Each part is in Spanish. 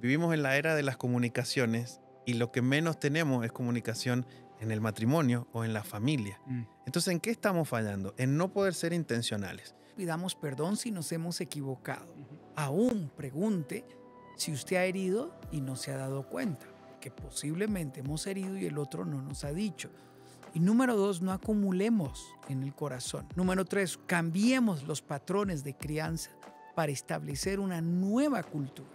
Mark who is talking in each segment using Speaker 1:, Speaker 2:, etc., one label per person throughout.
Speaker 1: Vivimos en la era de las comunicaciones y lo que menos tenemos es comunicación en el matrimonio o en la familia.
Speaker 2: Mm.
Speaker 1: Entonces, ¿en qué estamos fallando? En no poder ser intencionales.
Speaker 3: Pidamos perdón si nos hemos equivocado.
Speaker 2: Ujú.
Speaker 3: Aún pregunte si usted ha herido y no se ha dado cuenta, que posiblemente hemos herido y el otro no nos ha dicho. Y número 2, no acumulemos en el corazón. Número 3, cambiemos los patrones de crianza para establecer una nueva cultura.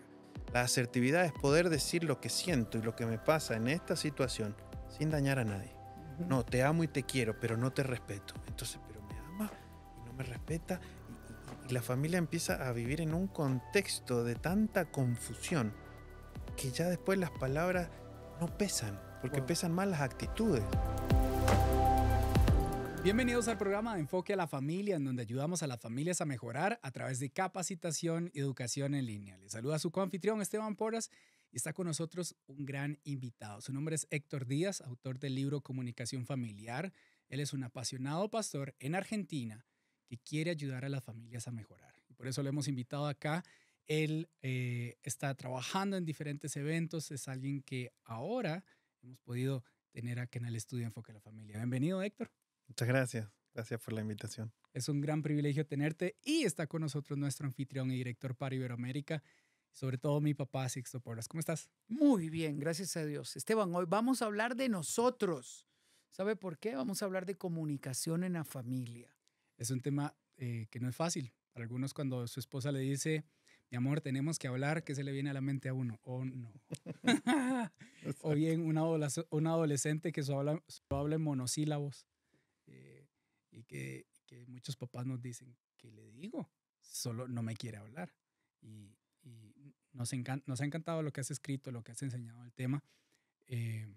Speaker 1: La asertividad es poder decir lo que siento y lo que me pasa en esta situación sin dañar a nadie. No, te amo y te quiero, pero no te respeto. Entonces, pero me ama y no me respeta. Y la familia empieza a vivir en un contexto de tanta confusión que ya después las palabras no pesan, porque
Speaker 3: Wow.
Speaker 1: pesan más las actitudes.
Speaker 2: Bienvenidos al programa de Enfoque a la Familia, en donde ayudamos a las familias a mejorar a través de capacitación y educación en línea. Les saluda su coanfitrión Esteban Porras y está con nosotros un gran invitado. Su nombre es Héctor Díaz, autor del libro Comunicación Familiar. Él es un apasionado pastor en Argentina que quiere ayudar a las familias a mejorar. Y por eso lo hemos invitado acá. Él está trabajando en diferentes eventos, es alguien que ahora hemos podido tener acá en el estudio Enfoque a la Familia. Bienvenido, Héctor.
Speaker 1: Muchas gracias. Gracias por la invitación.
Speaker 2: Es un gran privilegio tenerte y está con nosotros nuestro anfitrión y director para Iberoamérica, y sobre todo mi papá Sixto Porras. ¿Cómo estás?
Speaker 3: Muy bien, gracias a Dios. Esteban, hoy vamos a hablar de nosotros. ¿Sabe por qué? Vamos a hablar de comunicación en la familia.
Speaker 2: Es un tema que no es fácil. Para algunos cuando su esposa le dice, mi amor, tenemos que hablar, ¿qué se le viene a la mente a uno? Oh, no. O bien un adolescente que solo habla en monosílabos y que muchos papás nos dicen, ¿qué le digo? Solo no me quiere hablar. Y nos ha encantado lo que has escrito, lo que has enseñado el tema. Eh,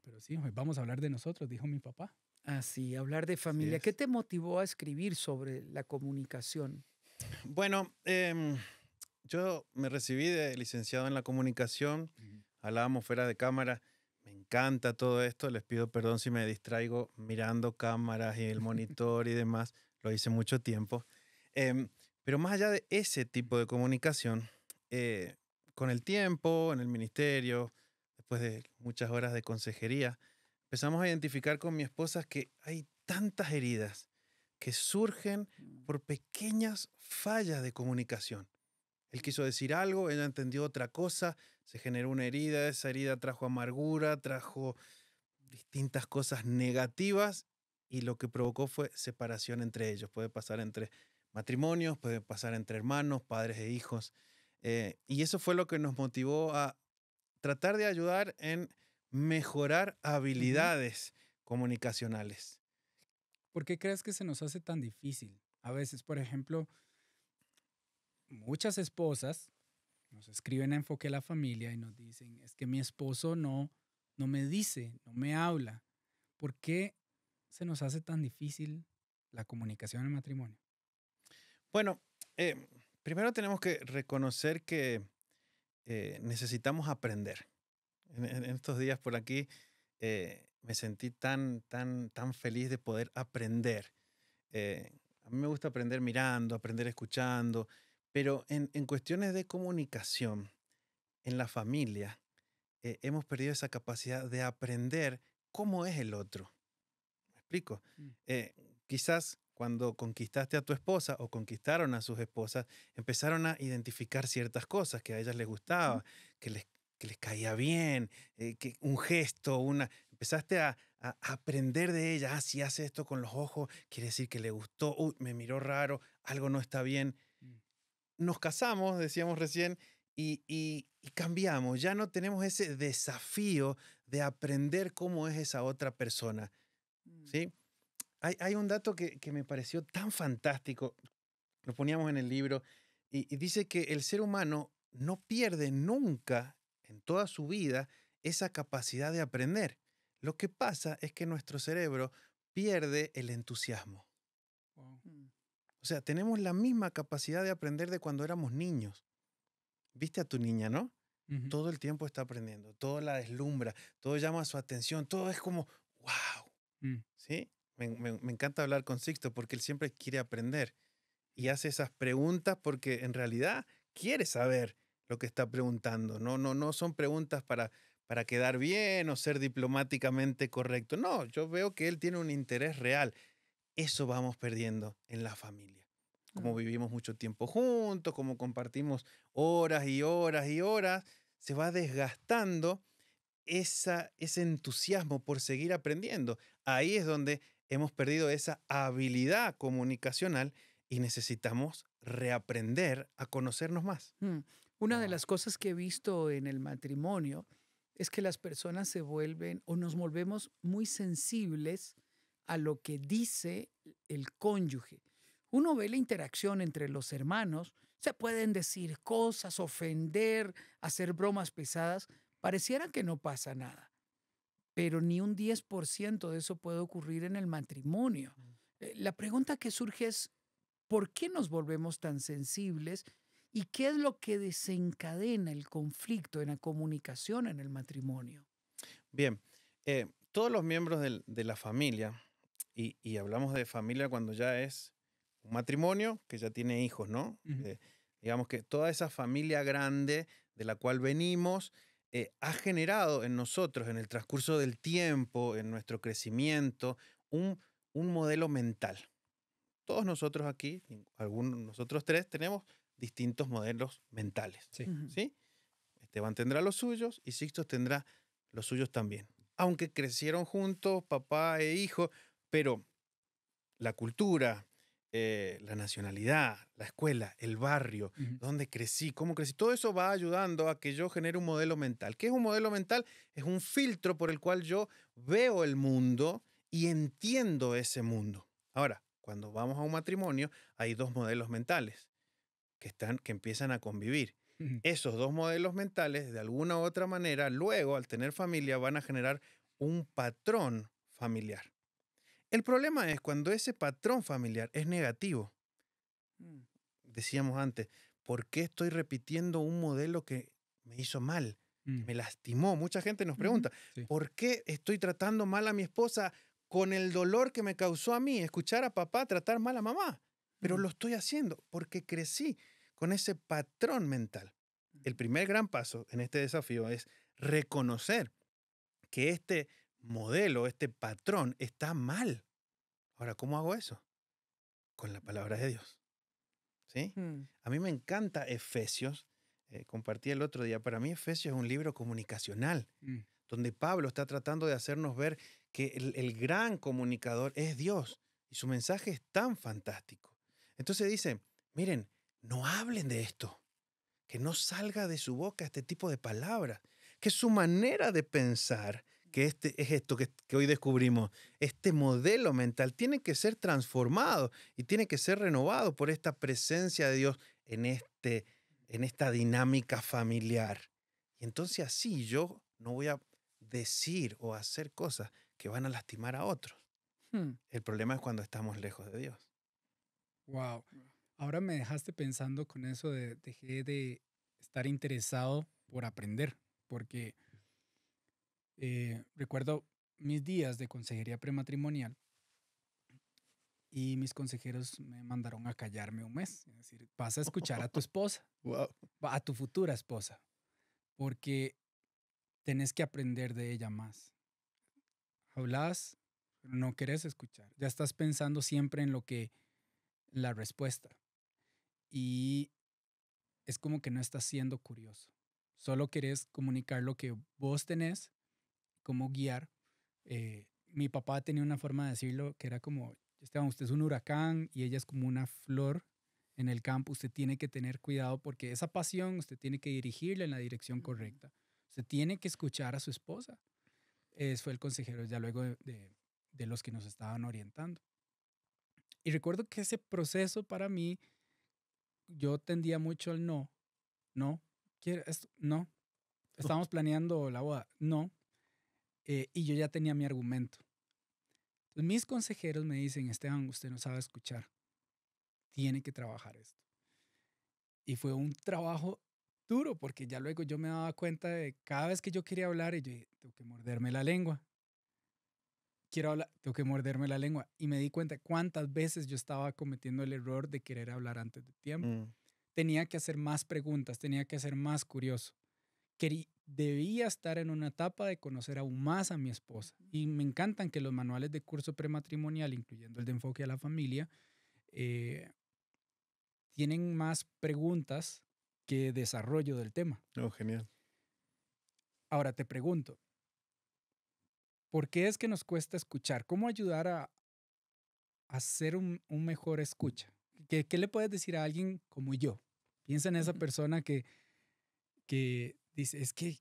Speaker 2: pero sí, hoy vamos a hablar de nosotros, dijo mi papá.
Speaker 3: Así, hablar de
Speaker 1: Así
Speaker 3: familia.
Speaker 1: es.
Speaker 3: ¿Qué te motivó a escribir sobre la comunicación?
Speaker 1: Bueno, yo me recibí de licenciado en la comunicación. Hablábamos fuera de cámara. Me encanta todo esto. Les pido perdón si me distraigo mirando cámaras y el monitor y demás. Lo hice mucho tiempo. Pero más allá de ese tipo de comunicación, eh, con el tiempo, en el ministerio, después de muchas horas de consejería, empezamos a identificar con mi esposa que hay tantas heridas que surgen por pequeñas fallas de comunicación. Él quiso decir algo, ella entendió otra cosa, se generó una herida, esa herida trajo amargura, trajo distintas cosas negativas y lo que provocó fue separación entre ellos. Puede pasar entre matrimonios, puede pasar entre hermanos, padres e hijos. Y eso fue lo que nos motivó a tratar de ayudar en mejorar
Speaker 3: Ujú.
Speaker 1: habilidades comunicacionales.
Speaker 2: ¿Por qué crees que se nos hace tan difícil? A veces, por ejemplo, muchas esposas nos escriben a Enfoque a la Familia y nos dicen, es que mi esposo no me dice, no me habla. ¿Por qué se nos hace tan difícil la comunicación en el matrimonio?
Speaker 1: Bueno, primero tenemos que reconocer que necesitamos aprender. En estos días por aquí me sentí tan feliz de poder aprender. A mí me gusta aprender mirando, aprender escuchando, pero en cuestiones de comunicación, en la familia, hemos perdido esa capacidad de aprender cómo es el otro. ¿Me explico?
Speaker 2: Mm.
Speaker 1: Eh, Quizás cuando conquistaste a tu esposa o conquistaron a sus esposas, empezaron a identificar ciertas cosas que a ellas les
Speaker 3: Ujú.
Speaker 1: gustaba, que les, que les caía bien, que un gesto, empezaste a aprender de ella. Ah, si hace esto con los ojos, quiere decir que le gustó. Uy, me miró raro, algo no está bien.
Speaker 2: Mm.
Speaker 1: Nos casamos, decíamos recién, y cambiamos. Ya no tenemos ese desafío de aprender cómo es esa otra persona,
Speaker 3: Mm.
Speaker 1: ¿sí? Hay un dato que me pareció tan fantástico, lo poníamos en el libro, y dice que el ser humano no pierde nunca en toda su vida esa capacidad de aprender. Lo que pasa es que nuestro cerebro pierde el entusiasmo.
Speaker 2: Wow.
Speaker 3: Mm.
Speaker 1: O sea, tenemos la misma capacidad de aprender de cuando éramos niños. Viste a tu niña, ¿no?
Speaker 2: Ujú.
Speaker 1: Todo el tiempo está aprendiendo, todo la deslumbra, todo llama su atención, todo es como, wow.
Speaker 2: Mm.
Speaker 1: ¿Sí? Me encanta hablar con Sixto porque él siempre quiere aprender y hace esas preguntas porque en realidad quiere saber lo que está preguntando. No son preguntas para quedar bien o ser diplomáticamente correcto. No, yo veo que él tiene un interés real. Eso vamos perdiendo en la familia. Como
Speaker 3: Mm.
Speaker 1: vivimos mucho tiempo juntos, como compartimos horas y horas y horas, se va desgastando ese entusiasmo por seguir aprendiendo. Ahí es donde hemos perdido esa habilidad comunicacional y necesitamos reaprender a conocernos más.
Speaker 3: Mm. Una de
Speaker 2: Wow.
Speaker 3: las cosas que he visto en el matrimonio es que las personas se vuelven o nos volvemos muy sensibles a lo que dice el cónyuge. Uno ve la interacción entre los hermanos, se pueden decir cosas, ofender, hacer bromas pesadas, pareciera que no pasa nada, pero ni un 10% de eso puede ocurrir en el matrimonio. La pregunta que surge es, ¿por qué nos volvemos tan sensibles y qué es lo que desencadena el conflicto en la comunicación en el matrimonio?
Speaker 1: Bien, todos los miembros de la familia, y hablamos de familia cuando ya es un matrimonio que ya tiene hijos, ¿no?
Speaker 2: Ujú.
Speaker 1: Digamos que toda esa familia grande de la cual venimos ha generado en nosotros, en el transcurso del tiempo, en nuestro crecimiento, un, un modelo mental. Todos nosotros aquí, algunos, nosotros tres, tenemos distintos modelos mentales,
Speaker 2: Sí.
Speaker 3: Ujú.
Speaker 1: ¿sí? Esteban tendrá los suyos y Sixto tendrá los suyos también. Aunque crecieron juntos, papá e hijo, pero la cultura, la nacionalidad, la escuela, el barrio,
Speaker 2: Ujú.
Speaker 1: donde crecí, cómo crecí, todo eso va ayudando a que yo genere un modelo mental. ¿Qué es un modelo mental? Es un filtro por el cual yo veo el mundo y entiendo ese mundo. Ahora, cuando vamos a un matrimonio, hay dos modelos mentales que empiezan a convivir.
Speaker 2: Ujú.
Speaker 1: Esos dos modelos mentales, de alguna u otra manera, luego, al tener familia, van a generar un patrón familiar. El problema es cuando ese patrón familiar es negativo.
Speaker 3: Mm.
Speaker 1: Decíamos antes, ¿por qué estoy repitiendo un modelo que me hizo mal, que
Speaker 2: Mm.
Speaker 1: me lastimó? Mucha gente nos
Speaker 3: Ujú.
Speaker 1: pregunta,
Speaker 2: Sí.
Speaker 1: ¿por qué estoy tratando mal a mi esposa con el dolor que me causó a mí escuchar a papá tratar mal a mamá? Pero
Speaker 3: Mm.
Speaker 1: lo estoy haciendo porque crecí con ese patrón mental. El
Speaker 3: Ujú.
Speaker 1: primer gran paso en este desafío es reconocer que este modelo, este patrón está mal. Ahora, ¿cómo hago eso? Con la palabra de Dios, ¿sí?
Speaker 3: Mm.
Speaker 1: A mí me encanta Efesios. Compartí el otro día. Para mí Efesios es un libro comunicacional,
Speaker 2: Mm.
Speaker 1: donde Pablo está tratando de hacernos ver que el gran comunicador es Dios y su mensaje es tan fantástico. Entonces dice, miren, no hablen de esto, que no salga de su boca este tipo de palabras, que su manera de pensar, que este es esto que hoy descubrimos, este modelo mental tiene que ser transformado y tiene que ser renovado por esta presencia de Dios en esta dinámica familiar. Y entonces así yo no voy a decir o hacer cosas que van a lastimar a otros.
Speaker 3: Mm.
Speaker 1: El problema es cuando estamos lejos de Dios.
Speaker 2: Wow. Ahora me dejaste pensando con eso de dejé de estar interesado por aprender, porque recuerdo mis días de consejería prematrimonial y mis consejeros me mandaron a callarme un mes. Es decir, vas a escuchar a tu esposa,
Speaker 1: Wow.
Speaker 2: a tu futura esposa, porque tenés que aprender de ella más. Hablas, pero no querés escuchar. Ya estás pensando siempre en lo que, la respuesta. Y es como que no estás siendo curioso. Solo querés comunicar lo que vos tenés, cómo guiar. Mi papá tenía una forma de decirlo que era como, Esteban, usted es un huracán y ella es como una flor en el campo. Usted tiene que tener cuidado porque esa pasión usted tiene que dirigirla en la dirección correcta. Usted tiene que escuchar a su esposa. Fue el consejero ya luego de los que nos estaban orientando. Y recuerdo que ese proceso para mí, yo tendía mucho al no. No, quiero esto, no. Estábamos planeando la boda, no. Y yo ya tenía mi argumento. Entonces, mis consejeros me dicen, Esteban, usted no sabe escuchar, tiene que trabajar esto. Y fue un trabajo duro porque ya luego yo me daba cuenta de cada vez que yo quería hablar y yo dije, tengo que morderme la lengua. Quiero hablar, tengo que morderme la lengua. Y me di cuenta cuántas veces yo estaba cometiendo el error de querer hablar antes de tiempo.
Speaker 1: Mm.
Speaker 2: tenía que hacer más preguntas, tenía que ser más curioso. Debía estar en una etapa de conocer aún más a mi esposa. Y me encantan que los manuales de curso prematrimonial, incluyendo el de enfoque a la familia, tienen más preguntas que desarrollo del tema.
Speaker 1: Oh, genial.
Speaker 2: Ahora te pregunto, ¿por qué es que nos cuesta escuchar? ¿Cómo ayudar a ser un mejor escucha? ¿Qué le puedes decir a alguien como yo? Piensa en esa persona que dice, es que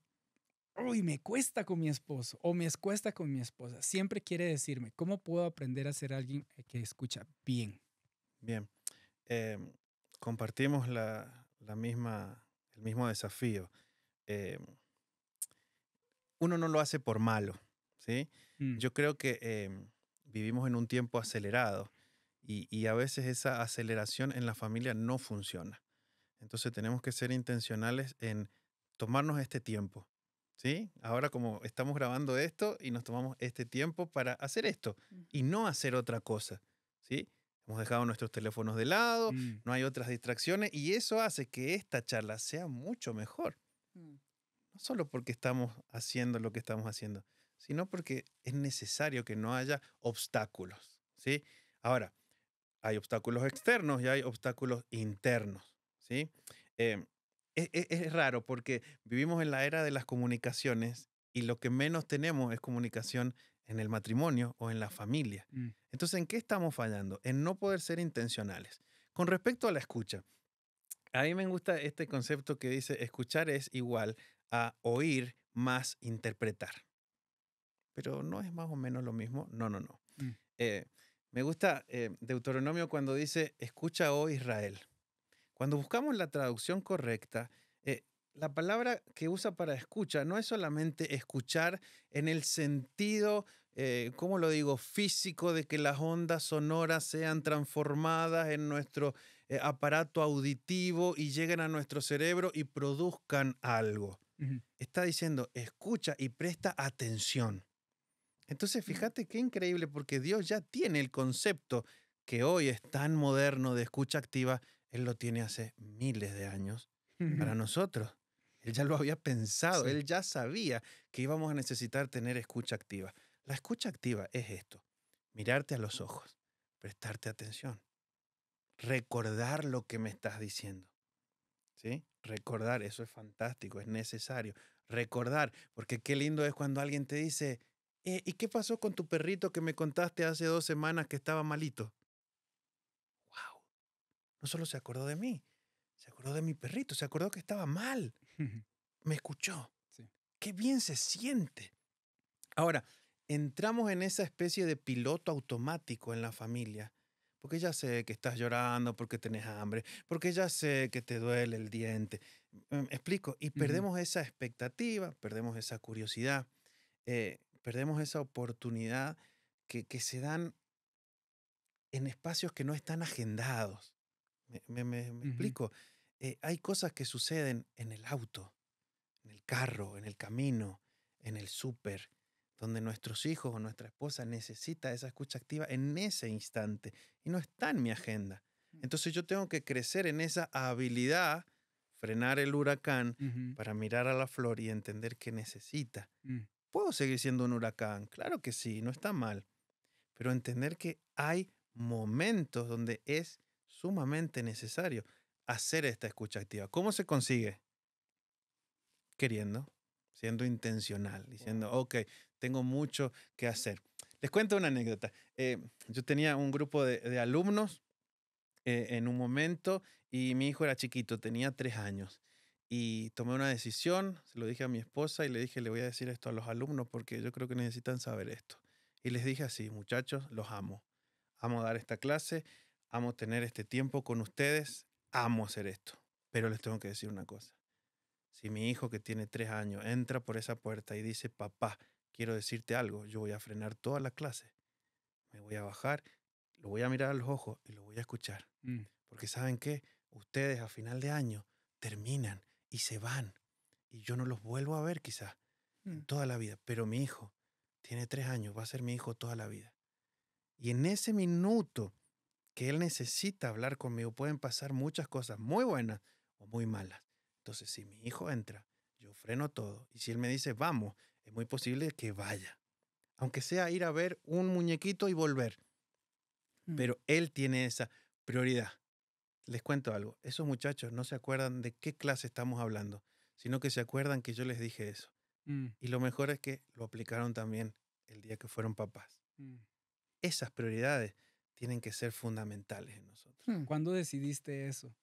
Speaker 2: uy, me cuesta con mi esposo o me cuesta con mi esposa. Siempre quiere decirme, ¿cómo puedo aprender a ser alguien que escucha bien?
Speaker 1: Bien. Compartimos el mismo desafío. Em, Uno no lo hace por malo, ¿sí?
Speaker 2: Mm,
Speaker 1: Yo creo que vivimos en un tiempo acelerado y a veces esa aceleración en la familia no funciona. Entonces tenemos que ser intencionales en tomarnos este tiempo, ¿sí? Ahora como estamos grabando esto y nos tomamos este tiempo para hacer esto y no hacer otra cosa, ¿sí? Hemos dejado nuestros teléfonos de lado,
Speaker 2: mm,
Speaker 1: no hay otras distracciones y eso hace que esta charla sea mucho mejor. No solo porque estamos haciendo lo que estamos haciendo, sino porque es necesario que no haya obstáculos, ¿sí? Ahora, hay obstáculos externos y hay obstáculos internos, ¿sí? Em, es raro porque vivimos en la era de las comunicaciones y lo que menos tenemos es comunicación en el matrimonio o en la familia.
Speaker 2: mm,
Speaker 1: Entonces, ¿en qué estamos fallando? En no poder ser intencionales. Con respecto a la escucha, a mí me gusta este concepto que dice escuchar es igual a oír más interpretar. Pero no es más o menos lo mismo. No, no, no.
Speaker 2: mm,
Speaker 1: Eh, Me gusta Deuteronomio cuando dice escucha, oh Israel. Cuando buscamos la traducción correcta, la palabra que usa para escucha no es solamente escuchar en el sentido, ¿cómo lo digo?, físico de que las ondas sonoras sean transformadas en nuestro aparato auditivo y lleguen a nuestro cerebro y produzcan algo.
Speaker 2: ujú,
Speaker 1: Está diciendo escucha y presta atención. Entonces, fíjate qué increíble, porque Dios ya tiene el concepto que hoy es tan moderno de escucha activa, Él lo tiene hace miles de años
Speaker 2: ujú.
Speaker 1: para nosotros. Él ya lo había pensado,
Speaker 2: Sí.
Speaker 1: Él ya sabía que íbamos a necesitar tener escucha activa. La escucha activa es esto, mirarte a los ojos, prestarte atención, recordar lo que me estás diciendo, ¿sí? Recordar, eso es fantástico, es necesario. Recordar, porque qué lindo es cuando alguien te dice, ¿y qué pasó con tu perrito que me contaste hace 2 semanas que estaba malito? ¡Wow! No solo se acordó de mí, se acordó de mi perrito, se acordó que estaba mal, me escuchó.
Speaker 2: Sí.
Speaker 1: Qué bien se siente. Ahora, entramos en esa especie de piloto automático en la familia, porque ya sé que estás llorando porque tenés hambre, porque ya sé que te duele el diente. Explico, y
Speaker 2: Ujú,
Speaker 1: perdemos esa expectativa, perdemos esa curiosidad, perdemos esa oportunidad que se dan en espacios que no están agendados. Me
Speaker 2: ujú,
Speaker 1: explico. Hay cosas que suceden en el auto, en el carro, en el camino, en el súper, donde nuestros hijos o nuestra esposa necesita esa escucha activa en ese instante y no está en mi agenda. Entonces yo tengo que crecer en esa habilidad, frenar el huracán
Speaker 2: ujú,
Speaker 1: para mirar a la flor y entender que necesita.
Speaker 2: mm,
Speaker 1: ¿Puedo seguir siendo un huracán? Claro que sí, no está mal, pero entender que hay momentos donde es sumamente necesario hacer esta escucha activa. ¿Cómo se consigue? Queriendo, siendo intencional, diciendo,
Speaker 2: Wow.
Speaker 1: ok, tengo mucho que hacer. Les cuento una anécdota. Yo tenía un grupo de alumnos en un momento y mi hijo era chiquito, tenía 3 años. Y tomé una decisión, se lo dije a mi esposa y le dije, le voy a decir esto a los alumnos porque yo creo que necesitan saber esto. Y les dije así, muchachos, los amo. Amo dar esta clase, amo tener este tiempo con ustedes, amo hacer esto. Pero les tengo que decir una cosa. Si mi hijo que tiene 3 años entra por esa puerta y dice, papá, quiero decirte algo, yo voy a frenar toda la clase, me voy a bajar, lo voy a mirar a los ojos y lo voy a escuchar.
Speaker 2: Mm,
Speaker 1: Porque ¿saben qué? Ustedes a final de año terminan y se van. Y yo no los vuelvo a ver quizás en
Speaker 3: Mm.
Speaker 1: toda la vida. Pero mi hijo tiene 3 años, va a ser mi hijo toda la vida. Y en ese minuto que él necesita hablar conmigo. Pueden pasar muchas cosas muy buenas o muy malas. Entonces, si mi hijo entra, yo freno todo. Y si él me dice, vamos, es muy posible que vaya. Aunque sea ir a ver un muñequito y volver.
Speaker 3: Mm.
Speaker 1: Pero él tiene esa prioridad. Les cuento algo. Esos muchachos no se acuerdan de qué clase estamos hablando, sino que se acuerdan que yo les dije eso.
Speaker 2: Mm,
Speaker 1: Y lo mejor es que lo aplicaron también el día que fueron papás.
Speaker 2: mm.
Speaker 1: Esas prioridades tienen que ser fundamentales en nosotros.
Speaker 3: Mm.
Speaker 2: ¿Cuándo decidiste eso?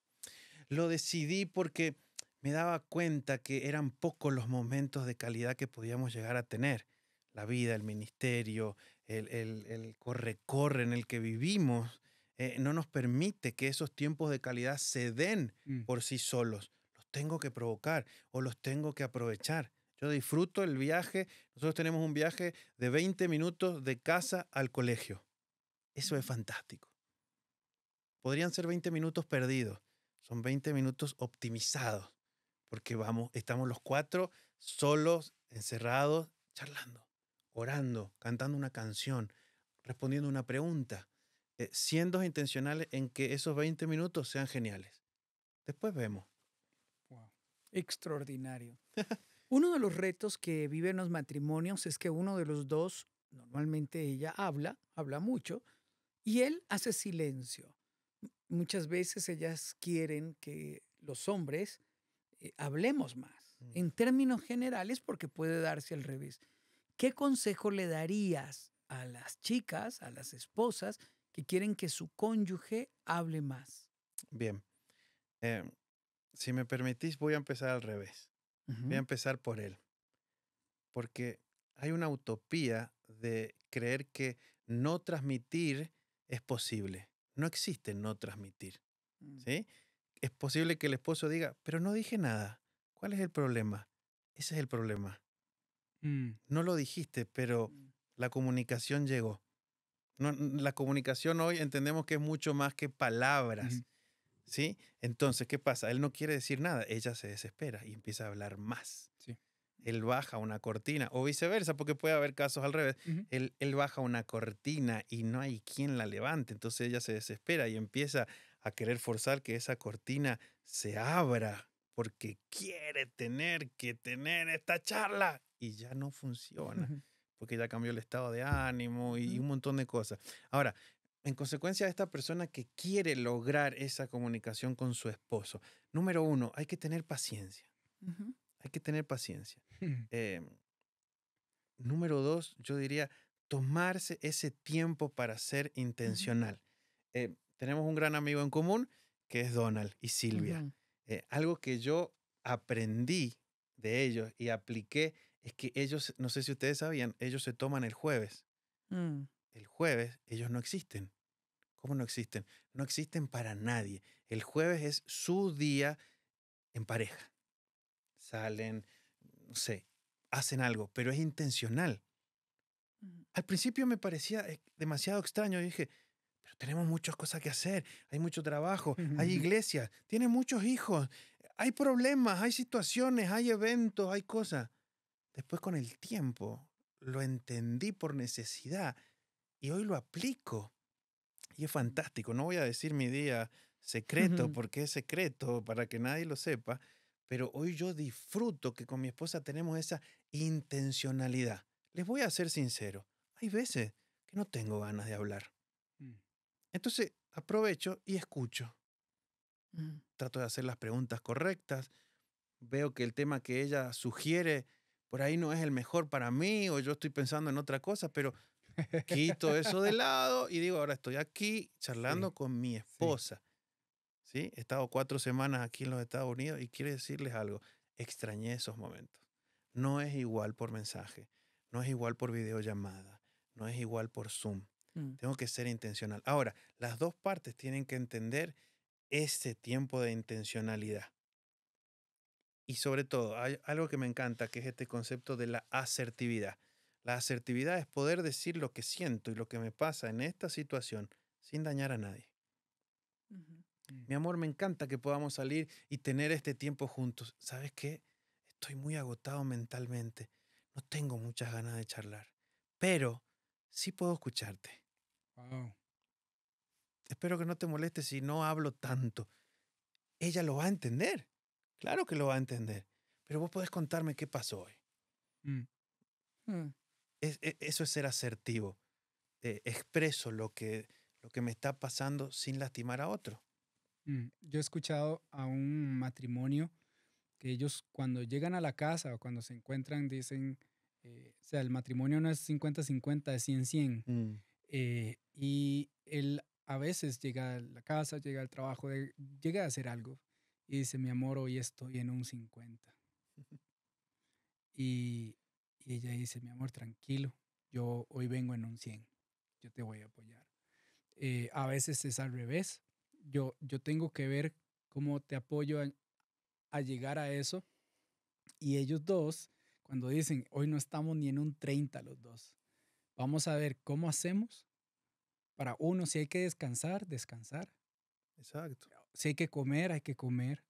Speaker 1: Lo decidí porque me daba cuenta que eran pocos los momentos de calidad que podíamos llegar a tener. La vida, el ministerio, el corre-corre en el que vivimos, no nos permite que esos tiempos de calidad se den
Speaker 2: Mm,
Speaker 1: por sí solos. Los tengo que provocar o los tengo que aprovechar. Yo disfruto el viaje. Nosotros tenemos un viaje de 20 minutos de casa al colegio. Eso es fantástico. Podrían ser 20 minutos perdidos. Son 20 minutos optimizados. Porque estamos los cuatro solos, encerrados, charlando, orando, cantando una canción, respondiendo una pregunta, siendo intencionales en que esos 20 minutos sean geniales. Después vemos.
Speaker 2: wow.
Speaker 3: Extraordinario. Uno de los retos que viven los matrimonios es que uno de los dos, normalmente ella habla mucho, y él hace silencio. Muchas veces ellas quieren que los hombres hablemos más,
Speaker 1: Mm.
Speaker 3: en términos generales, porque puede darse al revés. ¿Qué consejo le darías a las chicas, a las esposas que quieren que su cónyuge hable más?
Speaker 1: Bien. Eh, si me permitís, voy a empezar al revés. Voy a
Speaker 3: Ujú.
Speaker 1: empezar por él. Porque hay una utopía de creer que no transmitir es posible. No existe no transmitir.
Speaker 3: Mm.
Speaker 1: ¿Sí? Es posible que el esposo diga, pero no dije nada. ¿Cuál es el problema? Ese es el problema.
Speaker 2: Mm,
Speaker 1: No lo dijiste, pero
Speaker 3: Mm.
Speaker 1: la comunicación llegó. La comunicación hoy entendemos que es mucho más que palabras.
Speaker 2: ujú.
Speaker 1: ¿Sí? Entonces, ¿qué pasa? Él no quiere decir nada. Ella se desespera y empieza a hablar más.
Speaker 2: Sí.
Speaker 1: Él baja una cortina, o viceversa, porque puede haber casos al revés.
Speaker 2: Ujú.
Speaker 1: Él baja una cortina y no hay quien la levante. Entonces ella se desespera y empieza a querer forzar que esa cortina se abra porque quiere tener que tener esta charla y ya no funciona
Speaker 3: Ujú.
Speaker 1: porque ya cambió el estado de ánimo y
Speaker 3: Ujú.
Speaker 1: un montón de cosas. Ahora, en consecuencia de esta persona que quiere lograr esa comunicación con su esposo, número uno, hay que tener paciencia.
Speaker 3: Ujú.
Speaker 1: Hay que tener paciencia.
Speaker 2: Mm,
Speaker 1: Eh, Número dos, yo diría tomarse ese tiempo para ser
Speaker 3: Ujú.
Speaker 1: intencional. Tenemos un gran amigo en común que es Donald y Silvia.
Speaker 3: Ujú.
Speaker 1: Algo que yo aprendí de ellos y apliqué es que ellos, no sé si ustedes sabían, ellos se toman el jueves.
Speaker 3: Mm.
Speaker 1: El jueves ellos no existen. ¿Cómo no existen? No existen para nadie. El jueves es su día en pareja. Salen, no sé, hacen algo, pero es intencional.
Speaker 3: Ujú.
Speaker 1: Al principio me parecía demasiado extraño. Dije, pero tenemos muchas cosas que hacer, hay mucho trabajo, hay iglesias, tiene muchos hijos, hay problemas, hay situaciones, hay eventos, hay cosas. Después con el tiempo lo entendí por necesidad y hoy lo aplico. Y es fantástico. No voy a decir mi día secreto
Speaker 3: Ujú.
Speaker 1: porque es secreto para que nadie lo sepa, pero hoy yo disfruto que con mi esposa tenemos esa intencionalidad. Les voy a ser sincero, hay veces que no tengo ganas de hablar.
Speaker 2: mm,
Speaker 1: Entonces aprovecho y escucho.
Speaker 3: Mm.
Speaker 1: Trato de hacer las preguntas correctas. Veo que el tema que ella sugiere por ahí no es el mejor para mí o yo estoy pensando en otra cosa, pero quito eso de lado y digo, ahora estoy aquí
Speaker 2: Sí,
Speaker 1: charlando con mi
Speaker 2: sí.
Speaker 1: esposa. ¿Sí? He estado 4 semanas aquí en los Estados Unidos y quiero decirles algo. Extrañé esos momentos. No es igual por mensaje, no es igual por videollamada, no es igual por Zoom.
Speaker 3: Mm.
Speaker 1: Tengo que ser intencional. Ahora, las dos partes tienen que entender ese tiempo de intencionalidad. Y sobre todo, hay algo que me encanta, que es este concepto de la asertividad. La asertividad es poder decir lo que siento y lo que me pasa en esta situación sin dañar a nadie.
Speaker 3: Ujú.
Speaker 2: Mm,
Speaker 1: Mi amor, me encanta que podamos salir y tener este tiempo juntos. ¿Sabes qué? Estoy muy agotado mentalmente. No tengo muchas ganas de charlar. Pero sí puedo escucharte.
Speaker 2: wow.
Speaker 1: espero que no te moleste si no hablo tanto. Ella lo va a entender. Claro que lo va a entender. Pero vos podés contarme qué pasó hoy.
Speaker 2: Mm,
Speaker 3: Mm.
Speaker 1: Eso es ser asertivo. Expreso lo que me está pasando sin lastimar a otro.
Speaker 2: Yo he escuchado a un matrimonio que ellos cuando llegan a la casa o cuando se encuentran dicen, o sea, el matrimonio no es 50-50, es 100-100.
Speaker 1: Mm,
Speaker 2: Y él a veces llega a la casa, llega al trabajo, llega a hacer algo y dice, mi amor, hoy estoy en un 50. Y, y ella dice, mi amor, tranquilo, yo hoy vengo en un 100, yo te voy a apoyar. A veces es al revés. Yo tengo que ver cómo te apoyo a llegar a eso. Y ellos dos, cuando dicen, hoy no estamos ni en un 30 los dos, vamos a ver cómo hacemos para uno, si hay que descansar, descansar.
Speaker 1: exacto.
Speaker 2: Si hay que comer, hay que comer.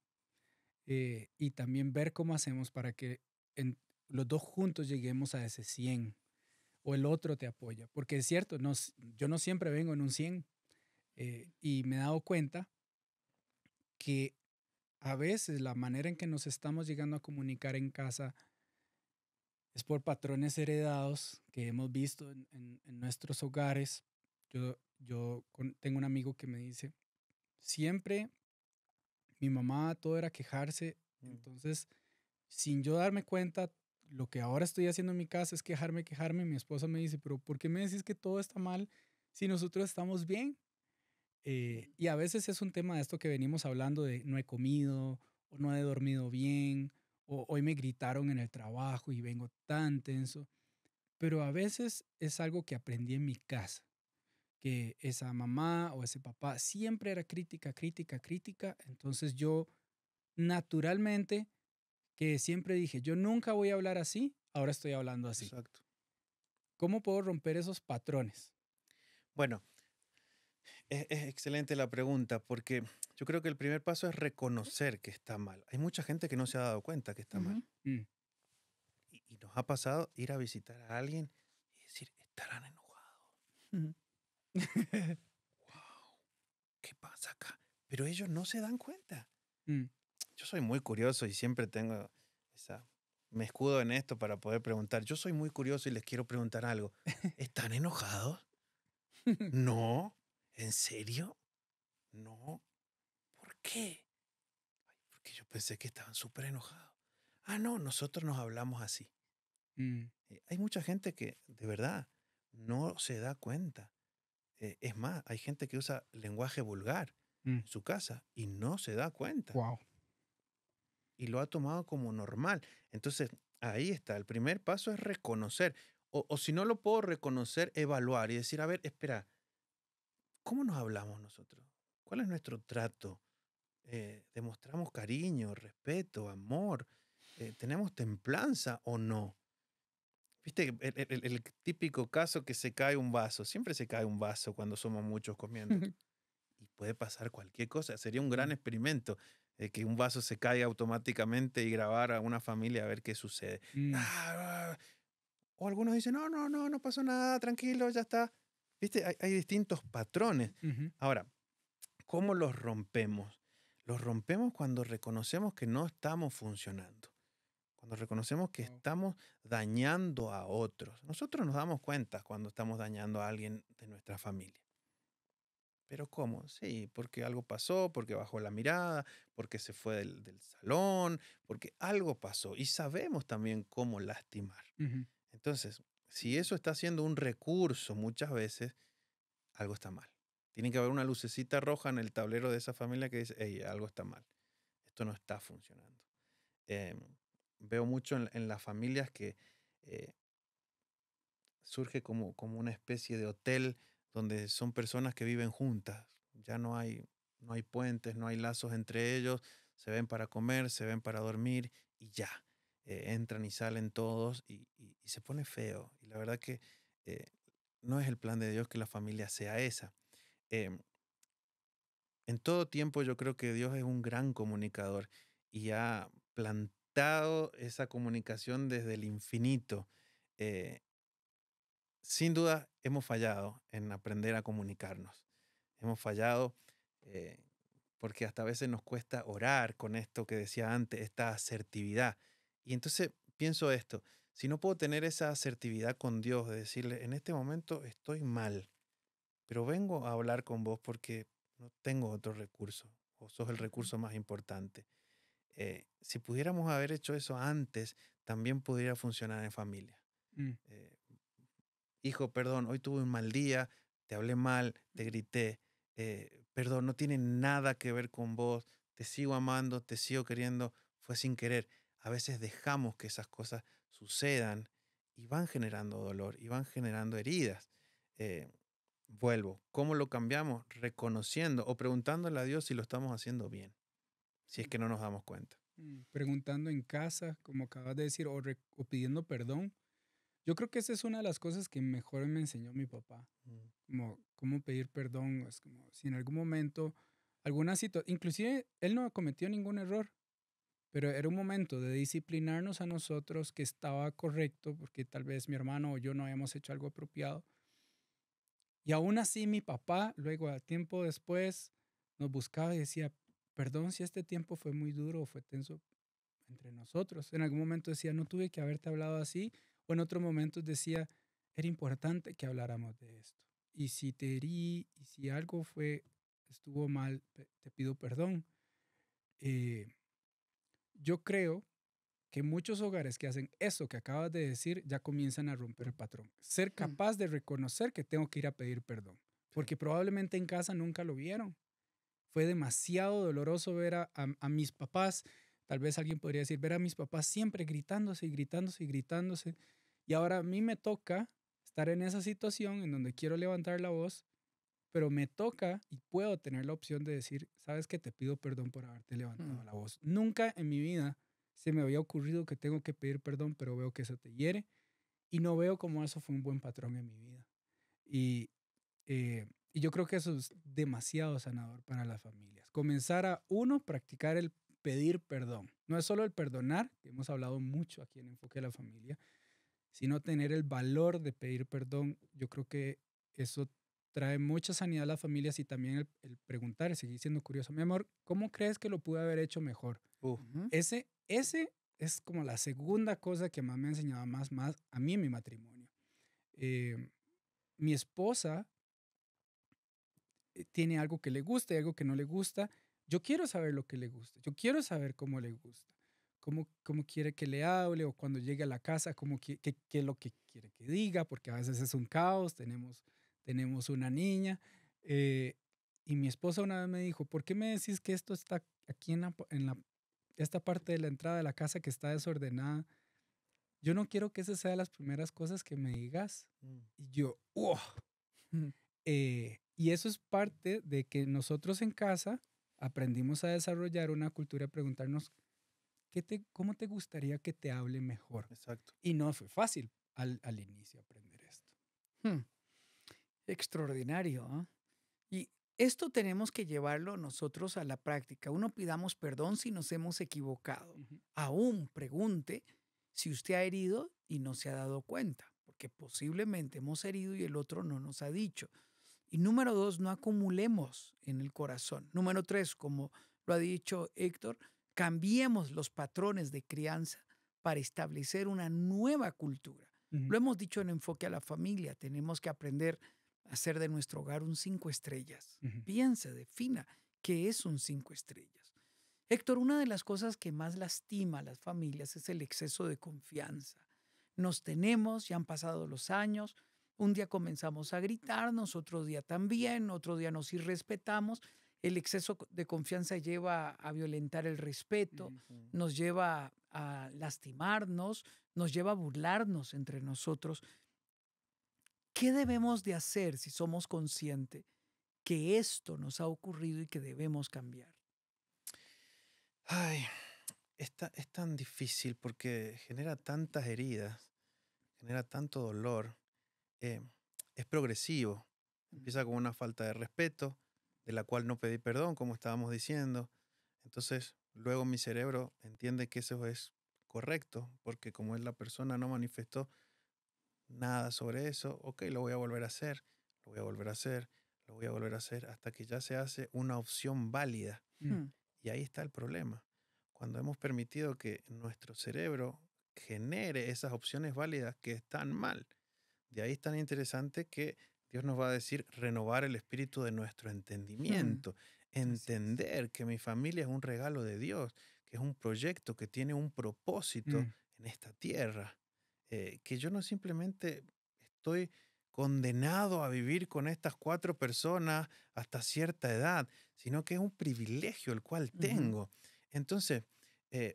Speaker 2: Y también ver cómo hacemos para que los dos juntos lleguemos a ese 100 o el otro te apoya. Porque es cierto, no, yo no siempre vengo en un 100 y me he dado cuenta que a veces la manera en que nos estamos llegando a comunicar en casa es por patrones heredados que hemos visto en nuestros hogares. Tengo un amigo que me dice, siempre mi mamá todo era quejarse,
Speaker 1: Mm,
Speaker 2: entonces sin yo darme cuenta, lo que ahora estoy haciendo en mi casa es quejarme, quejarme. Mi esposa me dice, pero ¿por qué me decís que todo está mal si nosotros estamos bien? Y a veces es un tema de esto que venimos hablando de no he comido o no he dormido bien o hoy me gritaron en el trabajo y vengo tan tenso. Pero a veces es algo que aprendí en mi casa, que esa mamá o ese papá siempre era crítica, crítica, crítica. Entonces yo naturalmente que siempre dije, yo nunca voy a hablar así, ahora estoy hablando así.
Speaker 1: exacto.
Speaker 2: ¿Cómo puedo romper esos patrones?
Speaker 1: Bueno, es excelente la pregunta porque yo creo que el primer paso es reconocer que está mal. Hay mucha gente que no se ha dado cuenta que está mal.
Speaker 3: Ujú.
Speaker 2: Mm,
Speaker 1: Y nos ha pasado ir a visitar a alguien y decir, estarán enojados.
Speaker 3: Ujú.
Speaker 1: Wow, ¿qué pasa acá? Pero ellos no se dan cuenta.
Speaker 2: mm,
Speaker 1: Yo soy muy curioso y siempre tengo esa... Me escudo en esto para poder preguntar. Yo soy muy curioso y les quiero preguntar algo. ¿Están enojados? No. ¿En serio? No. ¿Por qué? Porque yo pensé que estaban súper enojados. Ah, no, nosotros nos hablamos así.
Speaker 2: mm,
Speaker 1: Hay mucha gente que de verdad no se da cuenta. Es más, hay gente que usa lenguaje vulgar
Speaker 2: mm.
Speaker 1: en su casa y no se da cuenta
Speaker 2: Wow.
Speaker 1: y lo ha tomado como normal. Entonces, ahí está. El primer paso es reconocer. O si no lo puedo reconocer, evaluar y decir, a ver, espera, ¿cómo nos hablamos nosotros? ¿Cuál es nuestro trato? ¿Demostramos cariño, respeto, amor? ¿Tenemos templanza o no? Viste, el típico caso que se cae un vaso. Siempre se cae un vaso cuando somos muchos comiendo. Y puede pasar cualquier cosa. Sería un gran
Speaker 2: Mm,
Speaker 1: experimento que un vaso se caiga automáticamente y grabar a una familia a ver qué sucede.
Speaker 2: mm,
Speaker 1: Ah, o algunos dicen, no, no, no, no pasó nada, tranquilo, ya está. Viste, hay distintos patrones.
Speaker 2: ujú.
Speaker 1: Ahora, ¿cómo los rompemos? Los rompemos cuando reconocemos que no estamos funcionando. Cuando reconocemos que
Speaker 2: Wow.
Speaker 1: estamos dañando a otros. Nosotros nos damos cuenta cuando estamos dañando a alguien de nuestra familia. ¿Pero cómo? Sí, porque algo pasó, porque bajó la mirada, porque se fue del salón, porque algo pasó. Y sabemos también cómo lastimar.
Speaker 2: Ujú.
Speaker 1: Entonces, si eso está siendo un recurso muchas veces, algo está mal. Tiene que haber una lucecita roja en el tablero de esa familia que dice, hey, algo está mal. Esto no está funcionando. Em, Veo mucho en las familias que eh, surge como una especie de hotel donde son personas que viven juntas. Ya no hay puentes, no hay lazos entre ellos. Se ven para comer, se ven para dormir y ya. Entran y salen todos y se pone feo. Y la verdad que eh, no es el plan de Dios que la familia sea esa. Em, en todo tiempo yo creo que Dios es un gran comunicador y ha plantado esa comunicación desde el infinito. Eh, Sin duda hemos fallado en aprender a comunicarnos. hemos fallado, eh, porque hasta a veces nos cuesta orar con esto que decía antes, esta asertividad. Y entonces pienso esto, si no puedo tener esa asertividad con Dios, de decirle, en este momento estoy mal, pero vengo a hablar con vos porque no tengo otro recurso, o sos el
Speaker 3: Ujú.
Speaker 1: recurso más importante. Si pudiéramos haber hecho eso antes, también pudiera funcionar en familia.
Speaker 2: Mm,
Speaker 1: Eh, Hijo, perdón, hoy tuve un mal día, te hablé mal, te grité, perdón, no tiene nada que ver con vos, te sigo amando, te sigo queriendo, fue sin querer. A veces dejamos que esas cosas sucedan y van generando dolor y van generando heridas. Eh, Vuelvo, ¿cómo lo cambiamos? Reconociendo o preguntándole a Dios si lo estamos haciendo bien, si es
Speaker 2: mm,
Speaker 1: que no nos damos cuenta.
Speaker 2: Preguntando en casa, como acabas de decir, o pidiendo perdón. Yo creo que esa es una de las cosas que mejor me enseñó mi papá,
Speaker 1: Mm,
Speaker 2: como cómo pedir perdón, es como si en algún momento, alguna situación, inclusive él no cometió ningún error, pero era un momento de disciplinarnos a nosotros que estaba correcto, porque tal vez mi hermano o yo no habíamos hecho algo apropiado. Y aún así mi papá, luego a tiempo después, nos buscaba y decía, perdón si este tiempo fue muy duro o fue tenso entre nosotros. En algún momento decía, no tuve que haberte hablado así, o en otros momentos decía, era importante que habláramos de esto. Y si te herí, y si algo estuvo mal, te pido perdón. Eh, yo creo que muchos hogares que hacen eso que acabas de decir ya comienzan a romper el patrón. Ser
Speaker 3: Mm.
Speaker 2: capaz de reconocer que tengo que ir a pedir perdón,
Speaker 1: sí.
Speaker 2: porque probablemente en casa nunca lo vieron. Fue demasiado doloroso ver a mis papás, tal vez alguien podría decir, ver a mis papás siempre gritándose y gritándose y gritándose. Y ahora a mí me toca estar en esa situación en donde quiero levantar la voz, pero me toca y puedo tener la opción de decir, sabes que te pido perdón por haberte
Speaker 3: Mm.
Speaker 2: levantado la voz. Nunca en mi vida se me había ocurrido que tengo que pedir perdón, pero veo que eso te hiere y no veo como eso fue un buen patrón en mi vida. Y y yo creo que eso es demasiado sanador para las familias. Comenzar a, uno, practicar el pedir perdón. No es solo el perdonar, que hemos hablado mucho aquí en Enfoque a la Familia, sino tener el valor de pedir perdón. Yo creo que eso trae mucha sanidad a las familias y también el preguntar, el seguir siendo curioso. Mi amor, ¿cómo crees que lo pude haber hecho mejor?
Speaker 3: Ujú.
Speaker 2: Ese es como la segunda cosa que más me ha enseñado más a mí en mi matrimonio. Eh, Mi esposa tiene algo que le gusta y algo que no le gusta. Yo quiero saber lo que le gusta, yo quiero saber cómo le gusta, cómo quiere que le hable o cuando llegue a la casa, qué es lo que quiere que diga, porque a veces es un caos, tenemos una niña. eh, y mi esposa una vez me dijo, ¿por qué me decís que esto está aquí esta parte de la entrada de la casa que está desordenada? Yo no quiero que esas sean las primeras cosas que me digas.
Speaker 1: Mm,
Speaker 2: Y yo, ¡oh!
Speaker 3: Mm.
Speaker 2: Y eso es parte de que nosotros en casa aprendimos a desarrollar una cultura de preguntarnos, ¿cómo te gustaría que te hable mejor?
Speaker 1: exacto.
Speaker 2: Y no fue fácil al inicio aprender esto.
Speaker 3: Mm. Extraordinario, ¿ah? Y esto tenemos que llevarlo nosotros a la práctica. Uno, pidamos perdón si nos hemos equivocado.
Speaker 2: Ujú,
Speaker 3: Aún pregunte si usted ha herido y no se ha dado cuenta, porque posiblemente hemos herido y el otro no nos ha dicho. Y número dos, no acumulemos en el corazón. Número tres, como lo ha dicho Héctor, cambiemos los patrones de crianza para establecer una nueva cultura.
Speaker 2: ujú,
Speaker 3: Lo hemos dicho en Enfoque a la Familia, tenemos que aprender a hacer de nuestro hogar un 5 estrellas.
Speaker 2: ujú,
Speaker 3: Piense, defina qué es un 5 estrellas. Héctor, una de las cosas que más lastima a las familias es el exceso de confianza. Nos tenemos, ya han pasado los años, un día comenzamos a gritarnos, otro día también, otro día nos irrespetamos. El exceso de confianza lleva a violentar el respeto,
Speaker 2: ujú.
Speaker 1: Mm.
Speaker 3: nos lleva a lastimarnos, nos lleva a burlarnos entre nosotros. ¿Qué debemos de hacer si somos conscientes que esto nos ha ocurrido y que debemos cambiar?
Speaker 1: Ay, es tan difícil porque genera tantas heridas, genera tanto dolor. eh, es progresivo. Empieza con una falta de respeto, de la cual no pedí perdón, como estábamos diciendo. Entonces, luego mi cerebro entiende que eso es correcto, porque como es la persona no manifestó nada sobre eso, ok, lo voy a volver a hacer, lo voy a volver a hacer. lo voy a volver a hacer hasta que ya se hace una opción válida.
Speaker 3: Mm.
Speaker 1: Y ahí está el problema. Cuando hemos permitido que nuestro cerebro genere esas opciones válidas que están mal. De ahí es tan interesante que Dios nos va a decir renovar el espíritu de nuestro entendimiento,
Speaker 2: Así es.
Speaker 1: entender que mi familia es un regalo de Dios, que es un proyecto que tiene un propósito en esta tierra, que yo no simplemente estoy condenado a vivir con estas 4 personas hasta cierta edad, sino que es un privilegio el cual
Speaker 3: Ujú.
Speaker 1: tengo. Entonces,